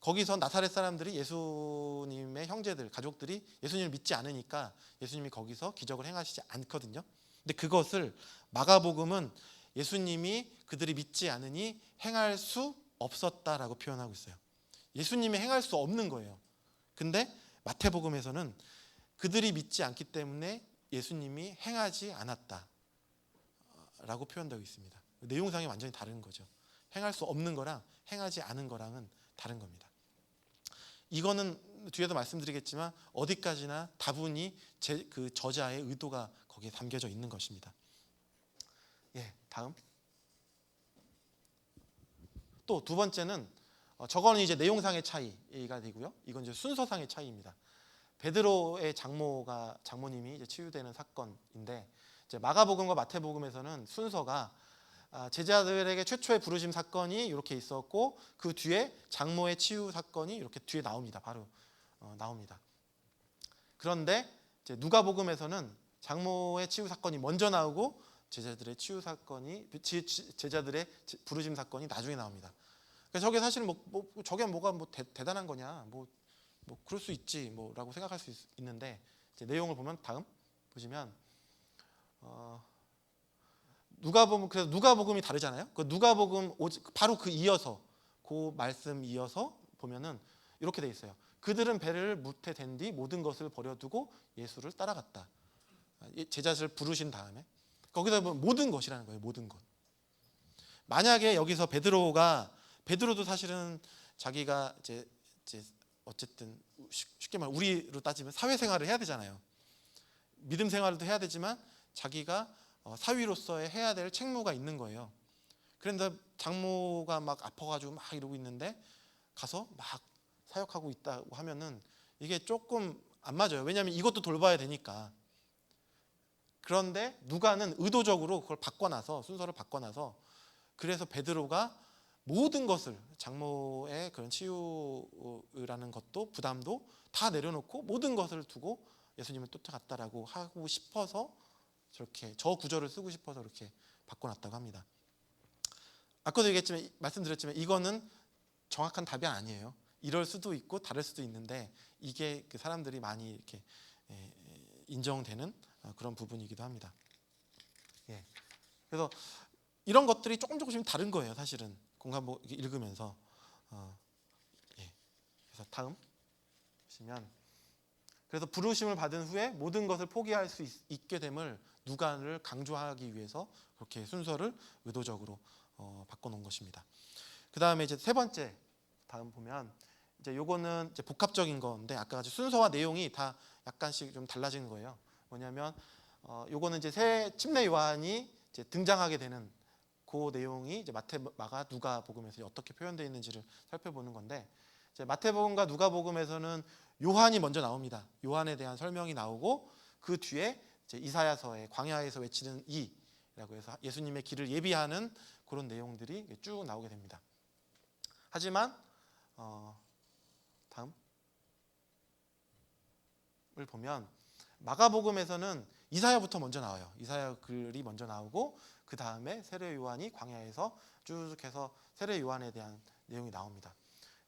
거기서 나사렛 사람들이 예수님의 형제들, 가족들이 예수님을 믿지 않으니까 예수님이 거기서 기적을 행하시지 않거든요. 근데 그것을 마가복음은 예수님이 그들이 믿지 않으니 행할 수 없었다라고 표현하고 있어요. 예수님이 행할 수 없는 거예요. 근데 마태복음에서는 그들이 믿지 않기 때문에 예수님이 행하지 않았다라고 표현되어 있습니다. 내용상이 완전히 다른 거죠. 행할 수 없는 거랑 행하지 않은 거랑은 다른 겁니다. 이거는 뒤에도 말씀드리겠지만 어디까지나 다분히 그 저자의 의도가 거기에 담겨져 있는 것입니다. 예, 다음. 또 두 번째는 저거는 이제 내용상의 차이가 되고요. 이건 이제 순서상의 차이입니다. 베드로의 장모님이 이제 치유되는 사건인데, 이제 마가복음과 마태복음에서는 순서가 제자들에게 최초의 부르심 사건이 이렇게 있었고, 그 뒤에 장모의 치유 사건이 이렇게 뒤에 나옵니다. 바로 나옵니다. 그런데 이제 누가복음에서는 장모의 치유 사건이 먼저 나오고 제자들의 부르심 사건이 나중에 나옵니다. 그러니까 저게 사실은 저게 뭐가 대단한 거냐, 뭐 그럴 수 있지 뭐라고 생각할 수 있는데, 이제 내용을 보면 다음 보시면 그래서 누가복음이 다르잖아요. 그 누가복음 바로 그 말씀 이어서 보면은 이렇게 돼 있어요. 그들은 배를 무태 댄 뒤 모든 것을 버려두고 예수를 따라갔다. 제자를 부르신 다음에 거기다 보면 모든 것이라는 거예요. 모든 것. 만약에 여기서 베드로도 사실은 자기가 이제 어쨌든 쉽게 말해 우리로 따지면 사회생활을 해야 되잖아요. 믿음 생활도 해야 되지만 자기가 사위로서의 해야 될 책무가 있는 거예요. 그런데 장모가 막 아파가지고 막 이러고 있는데 가서 막 사역하고 있다고 하면은 이게 조금 안 맞아요. 왜냐하면 이것도 돌봐야 되니까. 그런데 누가는 의도적으로 그걸 순서를 바꿔놔서 그래서 베드로가 모든 것을 장모의 그런 치유라는 것도 부담도 다 내려놓고 모든 것을 두고 예수님을 쫓아갔다라고 하고 싶어서 저렇게 저 구절을 쓰고 싶어서 이렇게 바꿔놨다고 합니다. 아까도 말씀드렸지만 이거는 정확한 답이 아니에요. 이럴 수도 있고 다를 수도 있는데 이게 그 사람들이 많이 이렇게 인정되는 그런 부분이기도 합니다. 예. 그래서 이런 것들이 조금씩 다른 거예요. 사실은 공간보 읽으면서. 예. 그래서 다음 보시면 그래서 부르심을 받은 후에 모든 것을 포기할 수 있게 됨을 누가를 강조하기 위해서 그렇게 순서를 의도적으로 바꿔놓은 것입니다. 그 다음에 이제 세 번째 다음 보면 이제 요거는 이제 복합적인 건데 아까 같이 순서와 내용이 다 약간씩 좀 달라지는 거예요. 뭐냐면 요거는 이제 새 침례 요한이 이제 등장하게 되는 그 내용이 이제 마가, 누가복음에서 어떻게 표현되어 있는지를 살펴보는 건데 이제 마태복음과 누가복음에서는 요한이 먼저 나옵니다. 요한에 대한 설명이 나오고 그 뒤에 이제 이사야서의 광야에서 외치는 이라고 해서 예수님의 길을 예비하는 그런 내용들이 쭉 나오게 됩니다. 하지만 다음을 보면 마가복음에서는 이사야부터 먼저 나와요. 이사야 글이 먼저 나오고 그 다음에 세례 요한이 광야에서 쭉 해서 세례 요한에 대한 내용이 나옵니다.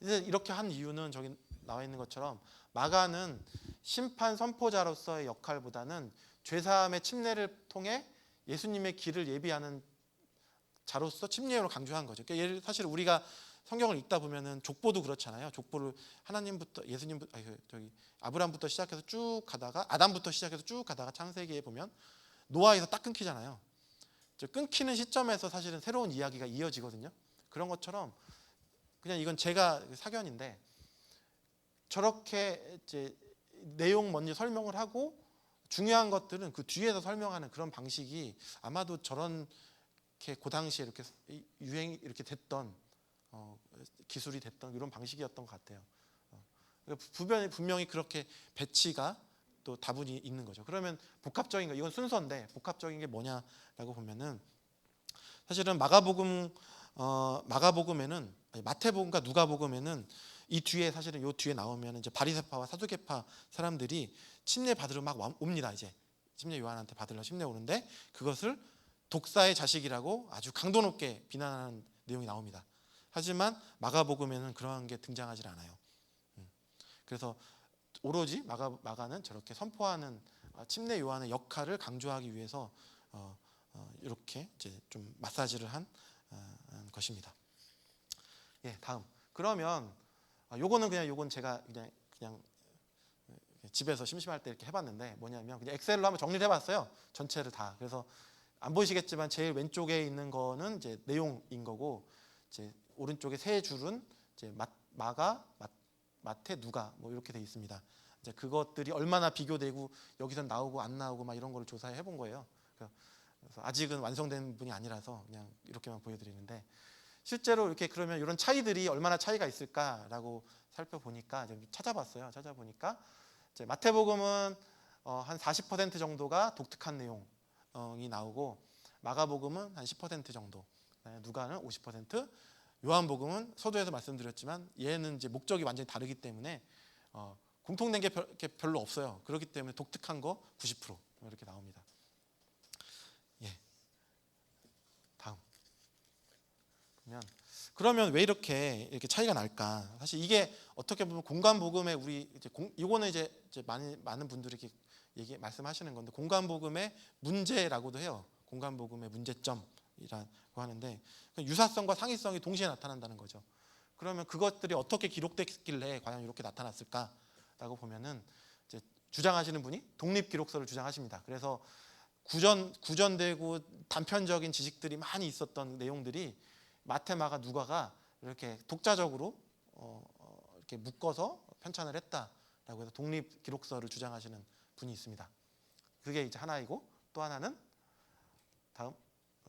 이제 이렇게 한 이유는 저기 나와 있는 것처럼 마가는 심판 선포자로서의 역할보다는 죄사함의 침례를 통해 예수님의 길을 예비하는 자로서 침례로 강조한 거죠. 그러니까 사실 우리가 성경을 읽다 보면은 족보도 그렇잖아요. 족보를 하나님부터 아브람부터 시작해서 쭉 가다가 아담부터 시작해서 쭉 가다가 창세기에 보면 노아에서 딱 끊기잖아요. 끊기는 시점에서 사실은 새로운 이야기가 이어지거든요. 그런 것처럼 그냥 이건 제가 사견인데 저렇게 이제 내용 먼저 설명을 하고 중요한 것들은 그 뒤에서 설명하는 그런 방식이 아마도 저런 그 당시에 이렇게 유행이 이렇게 됐던 기술이 됐던 이런 방식이었던 것 같아요. 분명히 그렇게 배치가 또 다분히 있는 거죠. 그러면 복합적인 거 이건 순서인데 복합적인 게 뭐냐라고 보면은 사실은 마가복음에는 마태복음과 누가복음에는 이 뒤에 사실은 요 뒤에 나오면 이제 바리새파와 사두개파 사람들이 침례 받으러 막 옵니다. 이제 침례 요한한테 받으러 침례 오는데 그것을 독사의 자식이라고 아주 강도 높게 비난하는 내용이 나옵니다. 하지만 마가복음에는 그러한 게 등장하지 않아요. 그래서 오로지 마가는 저렇게 선포하는 침례 요한의 역할을 강조하기 위해서 이렇게 이제 좀 마사지를 한 것입니다. 예, 다음. 그러면 요건 제가 그냥 집에서 심심할 때 이렇게 해봤는데 뭐냐면 그냥 엑셀로 한번 정리를 해봤어요. 전체를 다. 그래서 안 보이시겠지만 제일 왼쪽에 있는 거는 이제 내용인 거고 이제 오른쪽에 세 줄은 이제 마가, 마태, 누가 뭐 이렇게 돼 있습니다. 이제 그것들이 얼마나 비교되고 여기서 나오고 안 나오고 막 이런 걸 조사해 본 거예요. 그래서 아직은 완성된 분이 아니라서 그냥 이렇게만 보여드리는데, 실제로 이렇게 그러면 이런 차이들이 얼마나 차이가 있을까라고 살펴보니까 이제 찾아봤어요. 찾아보니까 이제 마태복음은 한 40% 정도가 독특한 내용이 나오고, 마가복음은 한 10% 정도, 누가는 50%, 요한복음은 서두에서 말씀드렸지만 얘는 이제 목적이 완전히 다르기 때문에 공통된 게 별로 없어요. 그렇기 때문에 독특한 거 90% 이렇게 나옵니다. 예. 다음. 그러면 왜 이렇게 차이가 날까? 사실 이게 어떻게 보면 공간복음의 우리 이거는 이제 많은 분들이 이렇게 말씀하시는 건데, 공간복음의 문제라고도 해요. 공간복음의 문제점이라고 하는데, 유사성과 상이성이 동시에 나타난다는 거죠. 그러면 그것들이 어떻게 기록됐길래 과연 이렇게 나타났을까라고 보면은, 이제 주장하시는 분이 독립기록서를 주장하십니다. 그래서 구전되고 단편적인 지식들이 많이 있었던 내용들이 마태, 마가, 누가가 이렇게 독자적으로 이렇게 묶어서 편찬을 했다라고 해서 독립기록서를 주장하시는 분이 있습니다. 그게 이제 하나이고, 또 하나는 다음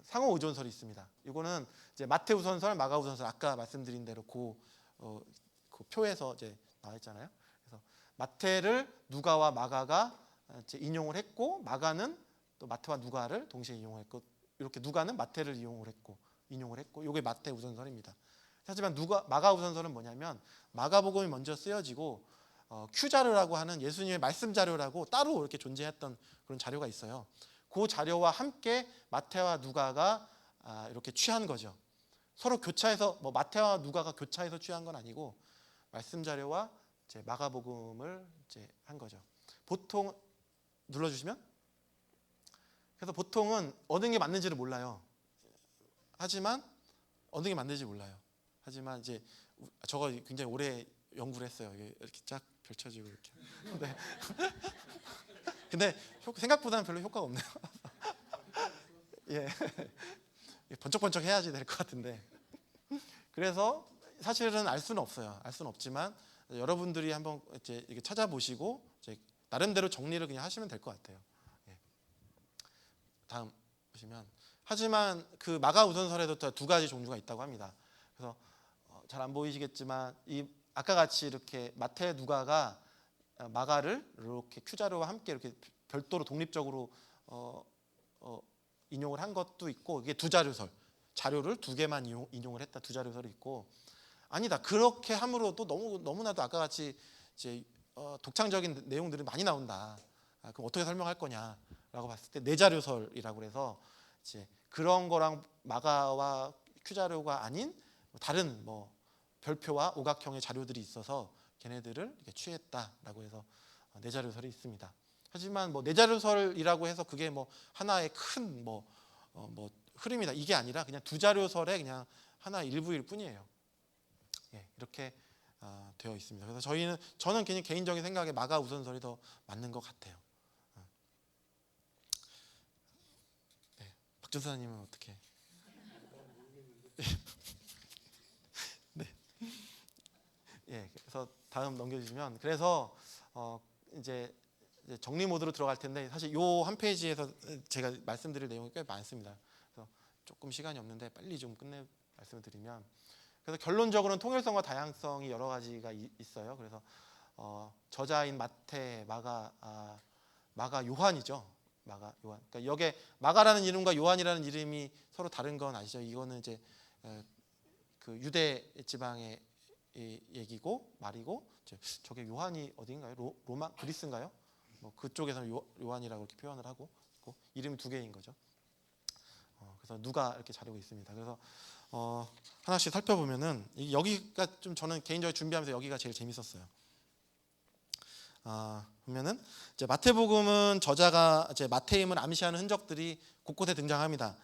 상호 의존설이 있습니다. 이거는 이제 마태우선설, 마가우선설, 아까 말씀드린 대로 그 표에서 이제 나와 있잖아요. 그래서 마태를 누가와 마가가 이제 인용을 했고, 마가는 또 마태와 누가를 동시에 인용했고, 이렇게 누가는 마태를 인용을 했고, 이게 마태우선설입니다. 하지만 마가우선설은 뭐냐면, 마가복음이 먼저 쓰여지고 큐자료라고 하는 예수님의 말씀 자료라고 따로 이렇게 존재했던 그런 자료가 있어요. 그 자료와 함께 마태와 누가가 이렇게 취한 거죠. 서로 교차해서, 마태와 누가가 교차해서 취한 건 아니고 말씀 자료와 이제 마가복음을 이제 한 거죠. 보통 눌러주시면, 그래서 보통은 어느 게 맞는지를 몰라요. 하지만 어느 게 맞는지 몰라요. 하지만 이제 저거 굉장히 오래 연구를 했어요. 이렇게 쫙 펼쳐지고 이렇게. 근데 생각보다는 별로 효과가 없네요. 예, 번쩍번쩍 해야지 될 것 같은데. 그래서 사실은 알 수는 없어요. 알 수는 없지만 여러분들이 한번 이제 이렇게 찾아보시고 이제 나름대로 정리를 그냥 하시면 될 것 같아요. 예. 다음 보시면, 하지만 그 마가우선설에도 두 가지 종류가 있다고 합니다. 그래서 잘 안 보이시겠지만 이 아까 같이 이렇게 마태, 누가가 마가를 이렇게 큐자료와 함께 이렇게 별도로 독립적으로 인용을 한 것도 있고, 이게 두 자료설, 자료를 두 개만 인용을 했다, 두 자료설이 있고, 아니다, 그렇게 함으로도 너무나도 아까 같이 이제 독창적인 내용들이 많이 나온다. 그럼 어떻게 설명할 거냐라고 봤을 때 네 자료설이라고 해서 이제 그런 거랑 마가와 큐자료가 아닌 다른 별표와 오각형의 자료들이 있어서 걔네들을 이렇게 취했다라고 해서 네 자료설이 있습니다. 하지만 네 자료설이라고 해서 그게 하나의 큰 흐름이다, 이게 아니라 그냥 두 자료설의 그냥 하나 일부일 뿐이에요. 예, 이렇게 되어 있습니다. 그래서 저는 그냥 개인적인 생각에 마가 우선설이 더 맞는 것 같아요. 네, 박준사님은 어떻게? 네. 예, 그래서 다음 넘겨주시면, 그래서 이제 정리 모드로 들어갈 텐데, 사실 요 한 페이지에서 제가 말씀드릴 내용이 꽤 많습니다. 그래서 조금 시간이 없는데 빨리 좀 말씀을 드리면, 그래서 결론적으로는 통일성과 다양성이 여러 가지가 있어요. 그래서 저자인 마태, 마가 요한이죠. 마가 요한. 그러니까 여기에 마가라는 이름과 요한이라는 이름이 서로 다른 건 아시죠? 이거는 이제 그 유대 지방의 얘기고 말이고, 저게 요한이 어딘가요? 로마, 그리스인가요? 그쪽에서는 요한이라고 이렇게 표현을 하고 있고, 이름이 두 개인 거죠. 그래서 누가 이렇게 자르고 있습니다. 그래서 하나씩 살펴보면은 여기가 좀 저는 개인적으로 준비하면서 여기가 제일 재밌었어요. 보면은 이제 마태복음은 저자가 이제 마태임을 암시하는 흔적들이 곳곳에 등장합니다.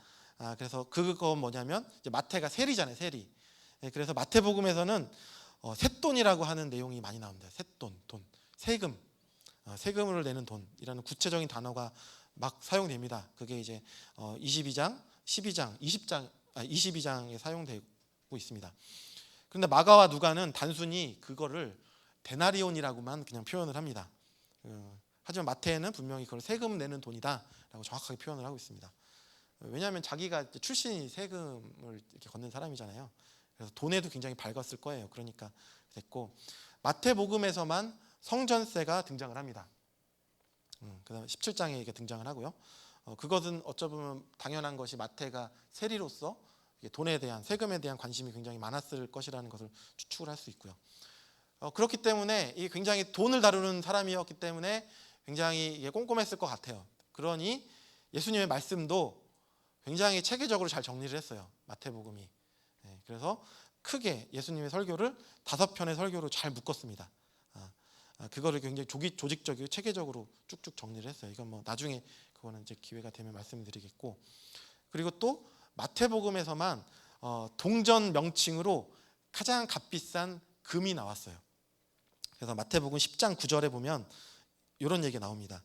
그래서 그거 뭐냐면, 이제 마태가 세리잖아요, 세리. 그래서 마태복음에서는 셋돈이라고 하는 내용이 많이 나옵니다. 셋돈, 돈, 세금, 세금을 내는 돈이라는 구체적인 단어가 막 사용됩니다. 그게 이제 22장, 12장, 22장에 사용되고 있습니다. 그런데 마가와 누가는 단순히 그거를 데나리온이라고만 그냥 표현을 합니다. 하지만 마태는 분명히 그걸 세금 내는 돈이다라고 정확하게 표현을 하고 있습니다. 왜냐하면 자기가 출신이 세금을 이렇게 걷는 사람이잖아요. 그래서 돈에도 굉장히 밝았을 거예요. 그러니까 됐고, 마태복음에서만 성전세가 등장을 합니다. 그다음 17장에 이게 등장을 하고요. 그것은 어쩌면 당연한 것이 마태가 세리로서 돈에 대한, 세금에 대한 관심이 굉장히 많았을 것이라는 것을 추측을 할 수 있고요. 그렇기 때문에 이 굉장히 돈을 다루는 사람이었기 때문에 굉장히 이게 꼼꼼했을 것 같아요. 그러니 예수님의 말씀도 굉장히 체계적으로 잘 정리를 했어요. 마태복음이. 그래서 크게 예수님의 설교를 5편의 설교로 잘 묶었습니다. 그거를 굉장히 조직적이고 체계적으로 쭉쭉 정리를 했어요. 이건 뭐 나중에 그거는 이제 기회가 되면 말씀드리겠고, 그리고 또 마태복음에서만 동전 명칭으로 가장 값비싼 금이 나왔어요. 그래서 마태복음 10장 9절에 보면 이런 얘기가 나옵니다.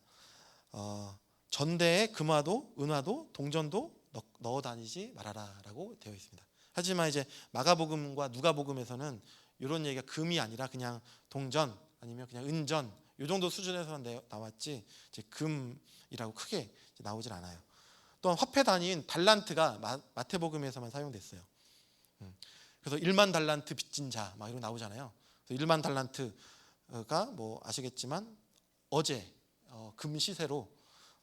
전대에 금화도 은화도 동전도 넣어 다니지 말아라라고 되어 있습니다. 하지만 이제 마가복음과 누가복음에서는 이런 얘기가 금이 아니라 그냥 동전 아니면 그냥 은전 이 정도 수준에서만 나왔지 이제 금이라고 크게 나오질 않아요. 또한 화폐 단위인 달란트가 마태복음에서만 사용됐어요. 그래서 1만 달란트 빚진 자 막 이런 거 나오잖아요. 그래서 1만 달란트가 뭐 아시겠지만 어제 금 시세로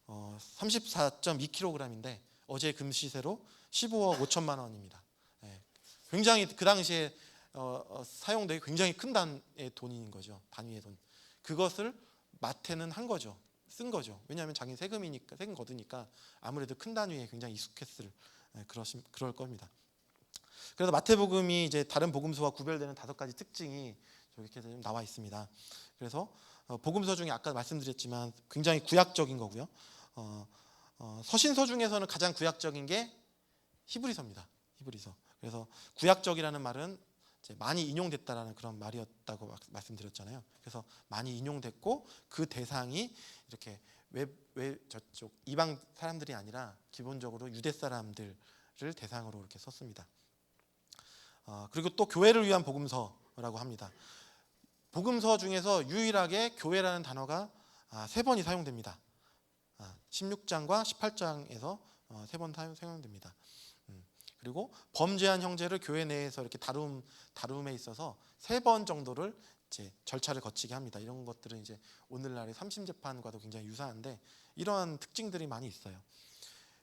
34.2kg인데 어제 금 시세로 15억 5천만 원입니다. 굉장히 그 당시에 사용되기 굉장히 큰 단의 돈인 거죠. 단위의 돈. 그것을 마태는 한 거죠. 쓴 거죠. 왜냐하면 자기 세금이니까, 세금 거두니까 아무래도 큰 단위에 굉장히 익숙했을 그럴 겁니다. 그래서 마태복음이 이제 다른 복음서와 구별되는 5가지 특징이 이렇게 좀 나와 있습니다. 그래서 복음서 중에 아까 말씀드렸지만 굉장히 구약적인 거고요. 서신서 중에서는 가장 구약적인 게 히브리서입니다. 히브리서. 그래서 구약적이라는 말은 이제 많이 인용됐다라는 그런 말이었다고 말씀드렸잖아요. 그래서 많이 인용됐고 그 대상이 이렇게 왜 저쪽 이방 사람들이 아니라 기본적으로 유대 사람들을 대상으로 이렇게 썼습니다. 그리고 또 교회를 위한 복음서라고 합니다. 복음서 중에서 유일하게 교회라는 단어가 3번이 사용됩니다. 16장과 18장에서 3번 사용됩니다. 그리고 범죄한 형제를 교회 내에서 이렇게 다룸에 있어서 3번 정도를 이제 절차를 거치게 합니다. 이런 것들은 이제 오늘날의 3심 재판과도 굉장히 유사한데 이러한 특징들이 많이 있어요.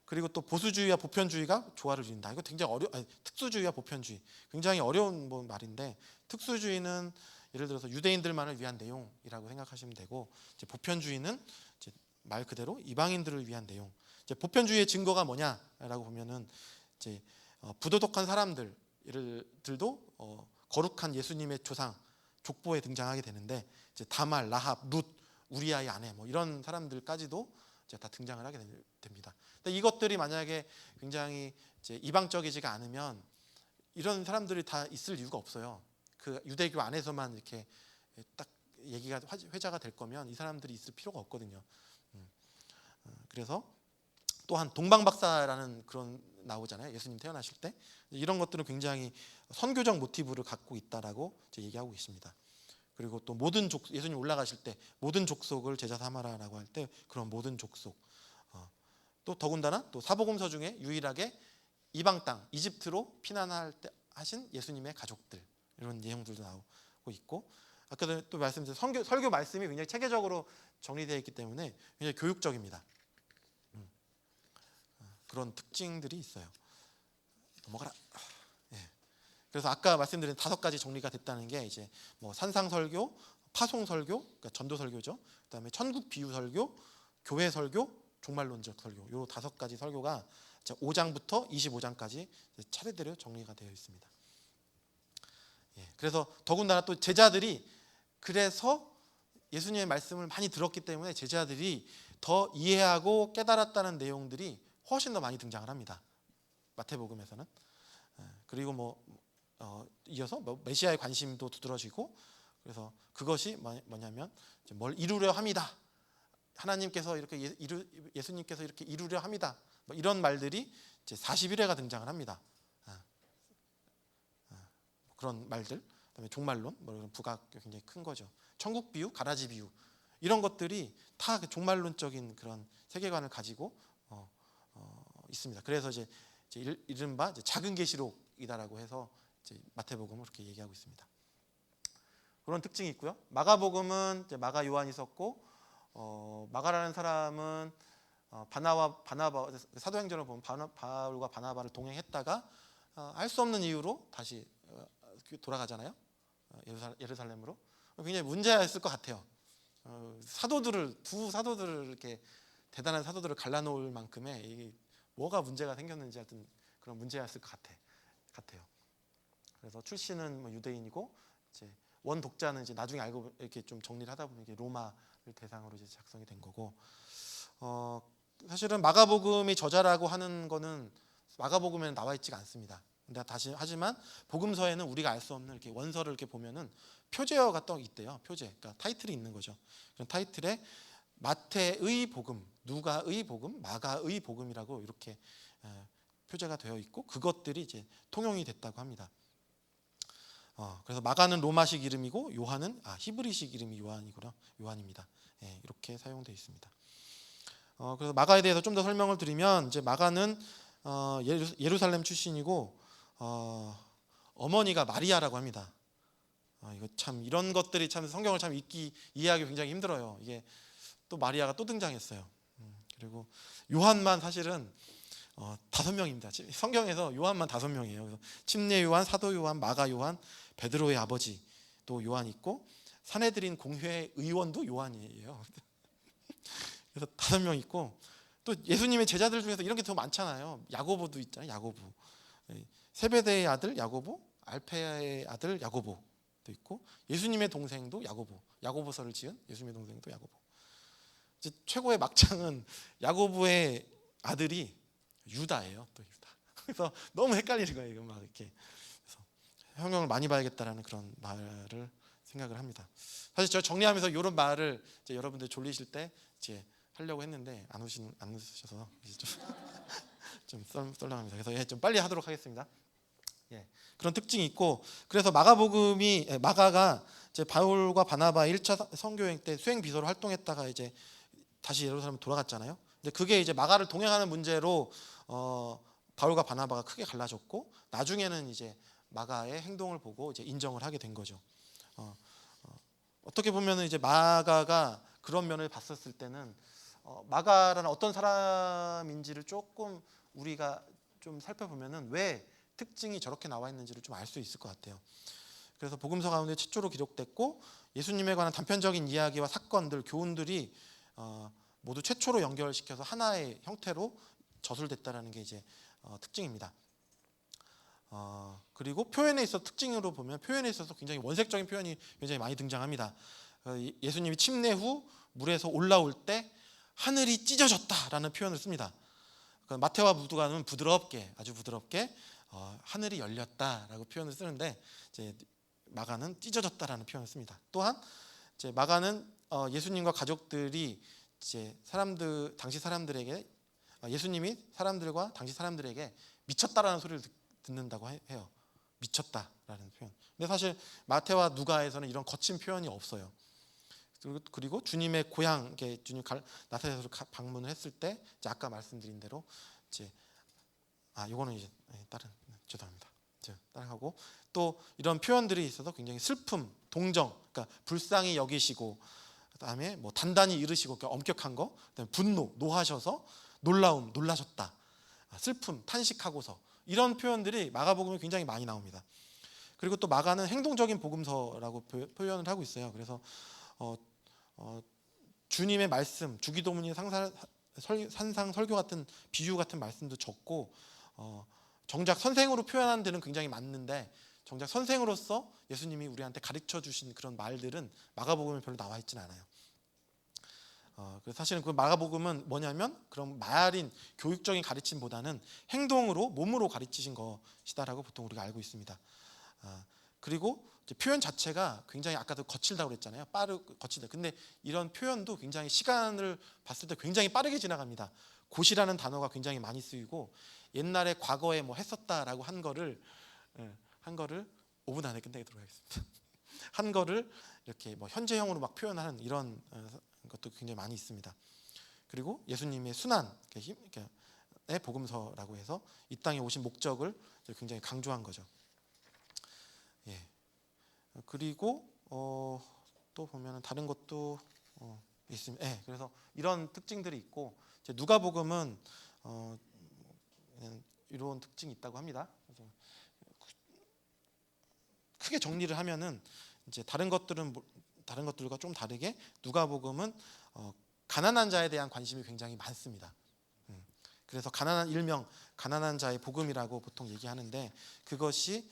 그리고 또 보수주의와 보편주의가 조화를 이룬다. 이거 굉장히 특수주의와 보편주의 굉장히 어려운 말인데, 특수주의는 예를 들어서 유대인들만을 위한 내용이라고 생각하시면 되고, 이제 보편주의는 이제 말 그대로 이방인들을 위한 내용. 이제 보편주의의 증거가 뭐냐라고 보면은 이제 부도덕한 사람들도 거룩한 예수님의 조상 족보에 등장하게 되는데, 이제 다말, 라합, 룻, 우리아의 아내 뭐 이런 사람들까지도 이제 다 등장을 하게 됩니다. 근데 이것들이 만약에 굉장히 이제 이방적이지가 않으면 이런 사람들이 다 있을 이유가 없어요. 그 유대교 안에서만 이렇게 딱 얘기가 회자가 될 거면 이 사람들이 있을 필요가 없거든요. 그래서 또한 동방박사라는 그런 나오잖아요. 예수님 태어나실 때 이런 것들은 굉장히 선교적 모티브를 갖고 있다라고 이제 얘기하고 있습니다. 그리고 또 모든 예수님 올라가실 때 모든 족속을 제자 삼아라라고 할 때 그런 모든 족속. 또 더군다나 또 사복음서 중에 유일하게 이방 땅 이집트로 피난할 때 하신 예수님의 가족들 이런 내용들도 나오고 있고, 아까 또 말씀드린 설교 말씀이 굉장히 체계적으로 정리되어 있기 때문에 굉장히 교육적입니다. 그런 특징들이 있어요. 넘어가라. 그래서 아까 말씀드린 5가지 정리가 됐다는 게 이제 뭐 산상설교, 파송설교, 그러니까 전도설교죠. 그다음에 천국 비유설교, 교회 설교, 종말론적 설교. 요 5가지 설교가 5장부터 25장까지 차례대로 정리가 되어 있습니다. 그래서 더군다나 또 제자들이 그래서 예수님의 말씀을 많이 들었기 때문에 제자들이 더 이해하고 깨달았다는 내용들이 훨씬 더 많이 등장을 합니다. 마태복음에서는. 그리고 이어서 메시아의 관심도 두드러지고, 그래서 그것이 뭐냐면 뭘 이루려 합니다. 하나님께서 이렇게 예수님께서 이렇게 이루려 합니다. 이런 말들이 이제 41회가 등장을 합니다. 그런 말들. 그다음에 종말론, 뭐 이런 부가 굉장히 큰 거죠. 천국 비유, 가라지 비유 이런 것들이 다 그 종말론적인 그런 세계관을 가지고 있습니다. 그래서 이제 이른바 이제 작은 계시록이다라고 해서 이제 마태복음을 그렇게 얘기하고 있습니다. 그런 특징이 있고요. 마가복음은 이제 마가 요한이 썼고 마가라는 사람은 바나바 사도행전을 보면 바울과 바나바를 동행했다가 알 수 없는 이유로 다시 돌아가잖아요. 예루살렘으로. 굉장히 문제가 있을 것 같아요. 두 사도들을 이렇게 대단한 사도들을 갈라놓을 만큼의 이게 뭐가 문제가 생겼는지 하여튼 그런 문제였을 것 같아요. 그래서 출신은 뭐 유대인이고 이제 원 독자는 이제 나중에 알고 이렇게 좀 정리를 하다 보면 이게 로마를 대상으로 이제 작성이 된 거고 사실은 마가복음이 저자라고 하는 거는 마가복음에는 나와 있지가 않습니다. 근데 하지만 복음서에는 우리가 알 수 없는 이렇게 원서를 이렇게 보면은 표제어가 또 있대요. 표제, 그러니까 타이틀이 있는 거죠. 그런 타이틀에 마태의 복음, 누가의 복음, 마가의 복음이라고 이렇게 표제가 되어 있고 그것들이 이제 통용이 됐다고 합니다. 그래서 마가는 로마식 이름이고 요한은 히브리식 이름이 요한입니다. 이렇게 사용되어 있습니다. 그래서 마가에 대해서 좀 더 설명을 드리면 이제 마가는 예루살렘 출신이고 어머니가 마리아라고 합니다. 이거 참 이런 것들이 참 성경을 참 이해하기 굉장히 힘들어요. 이게 또 마리아가 또 등장했어요. 그리고 요한만 사실은 5명입니다. 성경에서 요한만 5명이에요. 그래서 침례 요한, 사도 요한, 마가 요한, 베드로의 아버지 또 요한 있고 산헤드린 공회 의원도 요한이에요. 그래서 5명 있고 또 예수님의 제자들 중에서 이런 게 더 많잖아요. 야고보도 있잖아요. 야고보. 세베대의 아들 야고보, 알페아의 아들 야고보도 있고 예수님의 동생도 야고보서를 지은 예수님의 동생도 야고보. 이제 최고의 막장은 야고보의 아들이 유다예요. 또 유다. 그래서 너무 헷갈리는 거예요. 이거 막 이렇게. 그래서 성경을 많이 봐야겠다라는 그런 말을 생각을 합니다. 사실 제가 정리하면서 이런 말을 이제 여러분들 졸리실 때 이제 하려고 했는데 안 웃으셔서 좀 썰렁합니다. 그래서 좀 빨리 하도록 하겠습니다. 그런 특징이 있고 그래서 마가가 이제 바울과 바나바 1차 선교행 때 수행 비서로 활동했다가 이제 다시 예루살렘 돌아갔잖아요. 근데 그게 이제 마가를 동행하는 문제로 바울과 바나바가 크게 갈라졌고 나중에는 이제 마가의 행동을 보고 이제 인정을 하게 된 거죠. 어떻게 보면은 이제 마가가 그런 면을 봤었을 때는 마가라는 어떤 사람인지를 조금 우리가 좀 살펴보면은 왜 특징이 저렇게 나와 있는지를 좀 알 수 있을 것 같아요. 그래서 복음서 가운데 최초로 기록됐고 예수님에 관한 단편적인 이야기와 사건들, 교훈들이 모두 최초로 연결시켜서 하나의 형태로 저술됐다라는 게 이제 특징입니다. 그리고 표현에 있어서 특징으로 보면 표현에 있어서 굉장히 원색적인 표현이 굉장히 많이 등장합니다. 예수님이 침례 후 물에서 올라올 때 하늘이 찢어졌다라는 표현을 씁니다. 마태와 누가는 아주 부드럽게 하늘이 열렸다라고 표현을 쓰는데 이제 마가는 찢어졌다라는 표현을 씁니다. 또한 이제 마가는 예수님과 가족들이 이제 당시 사람들에게 예수님이 사람들과 당시 사람들에게 미쳤다라는 소리를 듣는다고 해요. 미쳤다라는 표현. 근데 사실 마태와 누가에서는 이런 거친 표현이 없어요. 그리고 주님의 고향, 주님 나사렛으로 방문을 했을 때 이제 아까 말씀드린 대로 이제 이거는 이제 죄송합니다. 따라하고 또 이런 표현들이 있어서 굉장히 슬픔, 동정, 그러니까 불쌍히 여기시고 그다음에 뭐 단단히 이르시고 그러니까 엄격한 거, 그다음에 분노, 노하셔서 놀라움, 놀라셨다, 슬픔, 탄식하고서 이런 표현들이 마가복음에 굉장히 많이 나옵니다. 그리고 또 마가는 행동적인 복음서라고 표현을 하고 있어요. 그래서 주님의 말씀, 주기도문이 산상 설교 같은 비유 같은 말씀도 적고 정작 선생으로 표현하는 데는 굉장히 많는데 정작 선생으로서 예수님이 우리한테 가르쳐 주신 그런 말들은 마가복음에 별로 나와 있지는 않아요. 그래서 사실은 그 마가복음은 뭐냐면 그런 말인 교육적인 가르침보다는 행동으로 몸으로 가르치신 것이다라고 보통 우리가 알고 있습니다. 그리고 이제 표현 자체가 굉장히 아까도 거칠다고 그랬잖아요. 거칠다. 근데 이런 표현도 굉장히 시간을 봤을 때 굉장히 빠르게 지나갑니다. 곧이라는 단어가 굉장히 많이 쓰이고 옛날에 과거에 뭐 했었다라고 한 거를 5분 안에 끝내도록 하겠습니다. 한 거를 이렇게 뭐 현재형으로 막 표현하는 이런 것도 굉장히 많이 있습니다. 그리고 예수님의 순환의 복음서라고 해서 이 땅에 오신 목적을 굉장히 강조한 거죠. 예. 그리고 또 보면은 다른 것도 있습니다. 예. 그래서 이런 특징들이 있고 이제 누가복음은 이런 특징이 있다고 합니다. 그래서 크게 정리를 하면은 이제 다른 것들과 좀 다르게 누가복음은 가난한 자에 대한 관심이 굉장히 많습니다. 그래서 일명 가난한 자의 복음이라고 보통 얘기하는데 그것이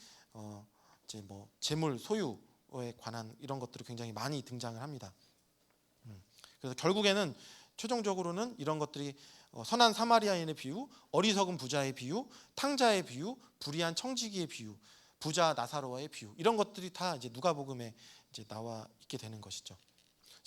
이제 뭐 재물 소유에 관한 이런 것들이 굉장히 많이 등장을 합니다. 그래서 결국에는 최종적으로는 이런 것들이 선한 사마리아인의 비유, 어리석은 부자의 비유, 탕자의 비유, 불의한 청지기의 비유, 부자 나사로와의 비유 이런 것들이 다 이제 누가복음에 이제 나와 있게 되는 것이죠.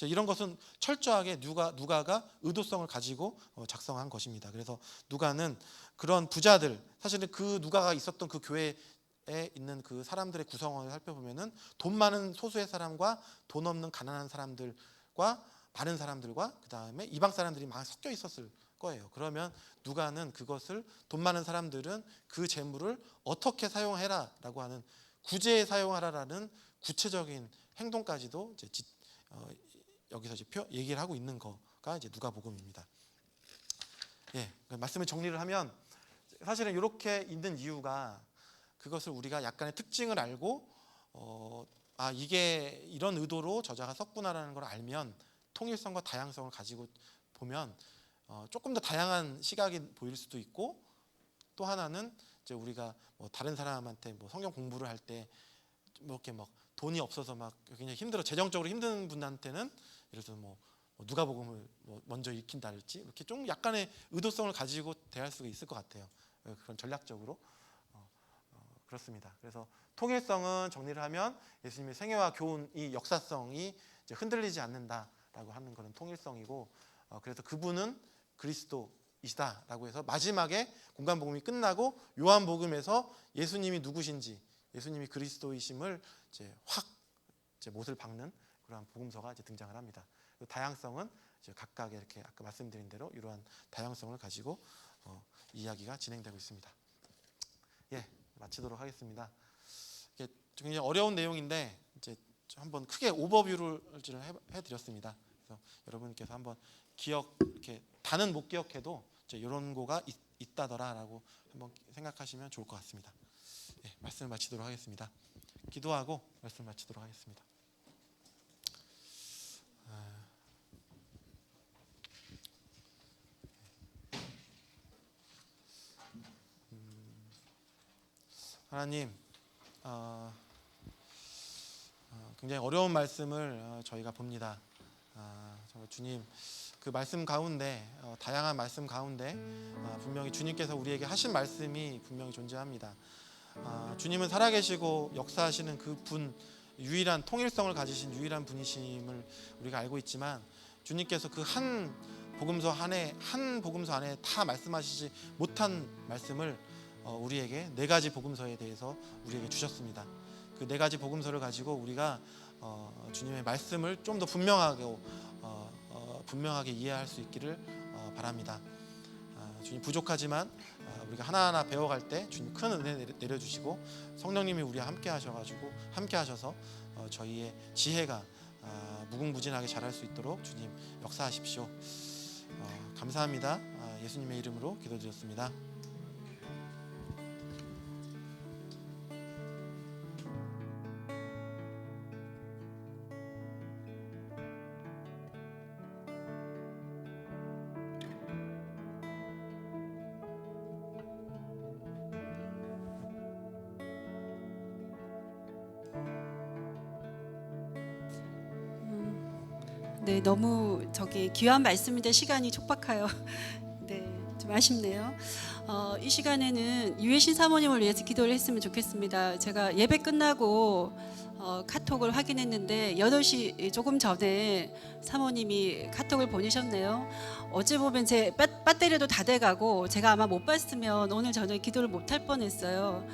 이런 것은 철저하게 누가가 의도성을 가지고 작성한 것입니다. 그래서 누가는 그런 부자들, 사실은 그 누가가 있었던 그 교회에 있는 그 사람들의 구성원을 살펴보면은 돈 많은 소수의 사람과 돈 없는 가난한 사람들과 많은 사람들과 그 다음에 이방 사람들이 막 섞여 있었을 거예요. 그러면 누가는 그것을 돈 많은 사람들은 그 재물을 어떻게 사용해라라고 하는 구제에 사용하라라는 구체적인 행동까지도 이제 여기서 이제 얘기를 하고 있는 거가 이제 누가복음입니다. 예, 말씀을 정리를 하면 사실은 이렇게 있는 이유가 그것을 우리가 약간의 특징을 알고 이게 이런 의도로 저자가 썼구나라는 걸 알면 통일성과 다양성을 가지고 보면 조금 더 다양한 시각이 보일 수도 있고 또 하나는 이제 우리가 뭐 다른 사람한테 뭐 성경 공부를 할 때 뭐 이렇게 막 돈이 없어서 막 굉장히 힘들어 재정적으로 힘든 분한테는 예를 들어 뭐 누가복음을 뭐 먼저 읽힌다랄지 이렇게 좀 약간의 의도성을 가지고 대할 수가 있을 것 같아요. 그런 전략적으로 그렇습니다. 그래서 통일성은 정리를 하면 예수님의 생애와 교훈 이 역사성이 이제 흔들리지 않는다라고 하는 그런 통일성이고 그래서 그분은 그리스도이시다라고 해서 마지막에 공간복음이 끝나고 요한복음에서 예수님이 누구신지 예수님이 그리스도이심을 이제 확 이제 못을 박는 그러한 복음서가 이제 등장을 합니다. 다양성은 이제 각각의 이렇게 아까 말씀드린 대로 이러한 다양성을 가지고 이야기가 진행되고 있습니다. 예, 마치도록 하겠습니다. 이게 굉장히 어려운 내용인데 이제 한번 크게 오버뷰를 해드렸습니다. 그래서 여러분께서 한번 이렇게 다는 못 기억해도 이제 이런 거가 있다더라라고 한번 생각하시면 좋을 것 같습니다. 예, 말씀을 마치도록 하겠습니다. 기도하고 말씀 마치도록 하겠습니다. 하나님, 굉장히 어려운 말씀을 저희가 봅니다. 정말 주님, 그 말씀 가운데 다양한 말씀 가운데 분명히 주님께서 우리에게 하신 말씀이 분명히 존재합니다. 주님은 살아계시고 역사하시는 그 분, 유일한 통일성을 가지신 유일한 분이심을 우리가 알고 있지만 주님께서 그 한 복음서 안에 다 말씀하시지 못한 말씀을 우리에게 4가지 복음서에 대해서 우리에게 주셨습니다. 그 4가지 복음서를 가지고 우리가 주님의 말씀을 좀 더 분명하게 이해할 수 있기를 바랍니다. 주님 부족하지만 우리가 하나하나 배워갈 때 주님 큰 은혜 내려주시고 성령님이 우리와 함께 하셔서 저희의 지혜가 무궁무진하게 자랄 수 있도록 주님 역사하십시오. 감사합니다. 예수님의 이름으로 기도드렸습니다. 네, 너무 귀한 말씀인데 시간이 촉박해요. 네, 좀 아쉽네요. 이 시간에는 유해신 사모님을 위해서 기도를 했으면 좋겠습니다. 제가 예배 끝나고 카톡을 확인했는데 8시 조금 전에 사모님이 카톡을 보내셨네요. 어제 보면 제 배터리도 다 돼가고 제가 아마 못 봤으면 오늘 저녁에 기도를 못 할 뻔했어요.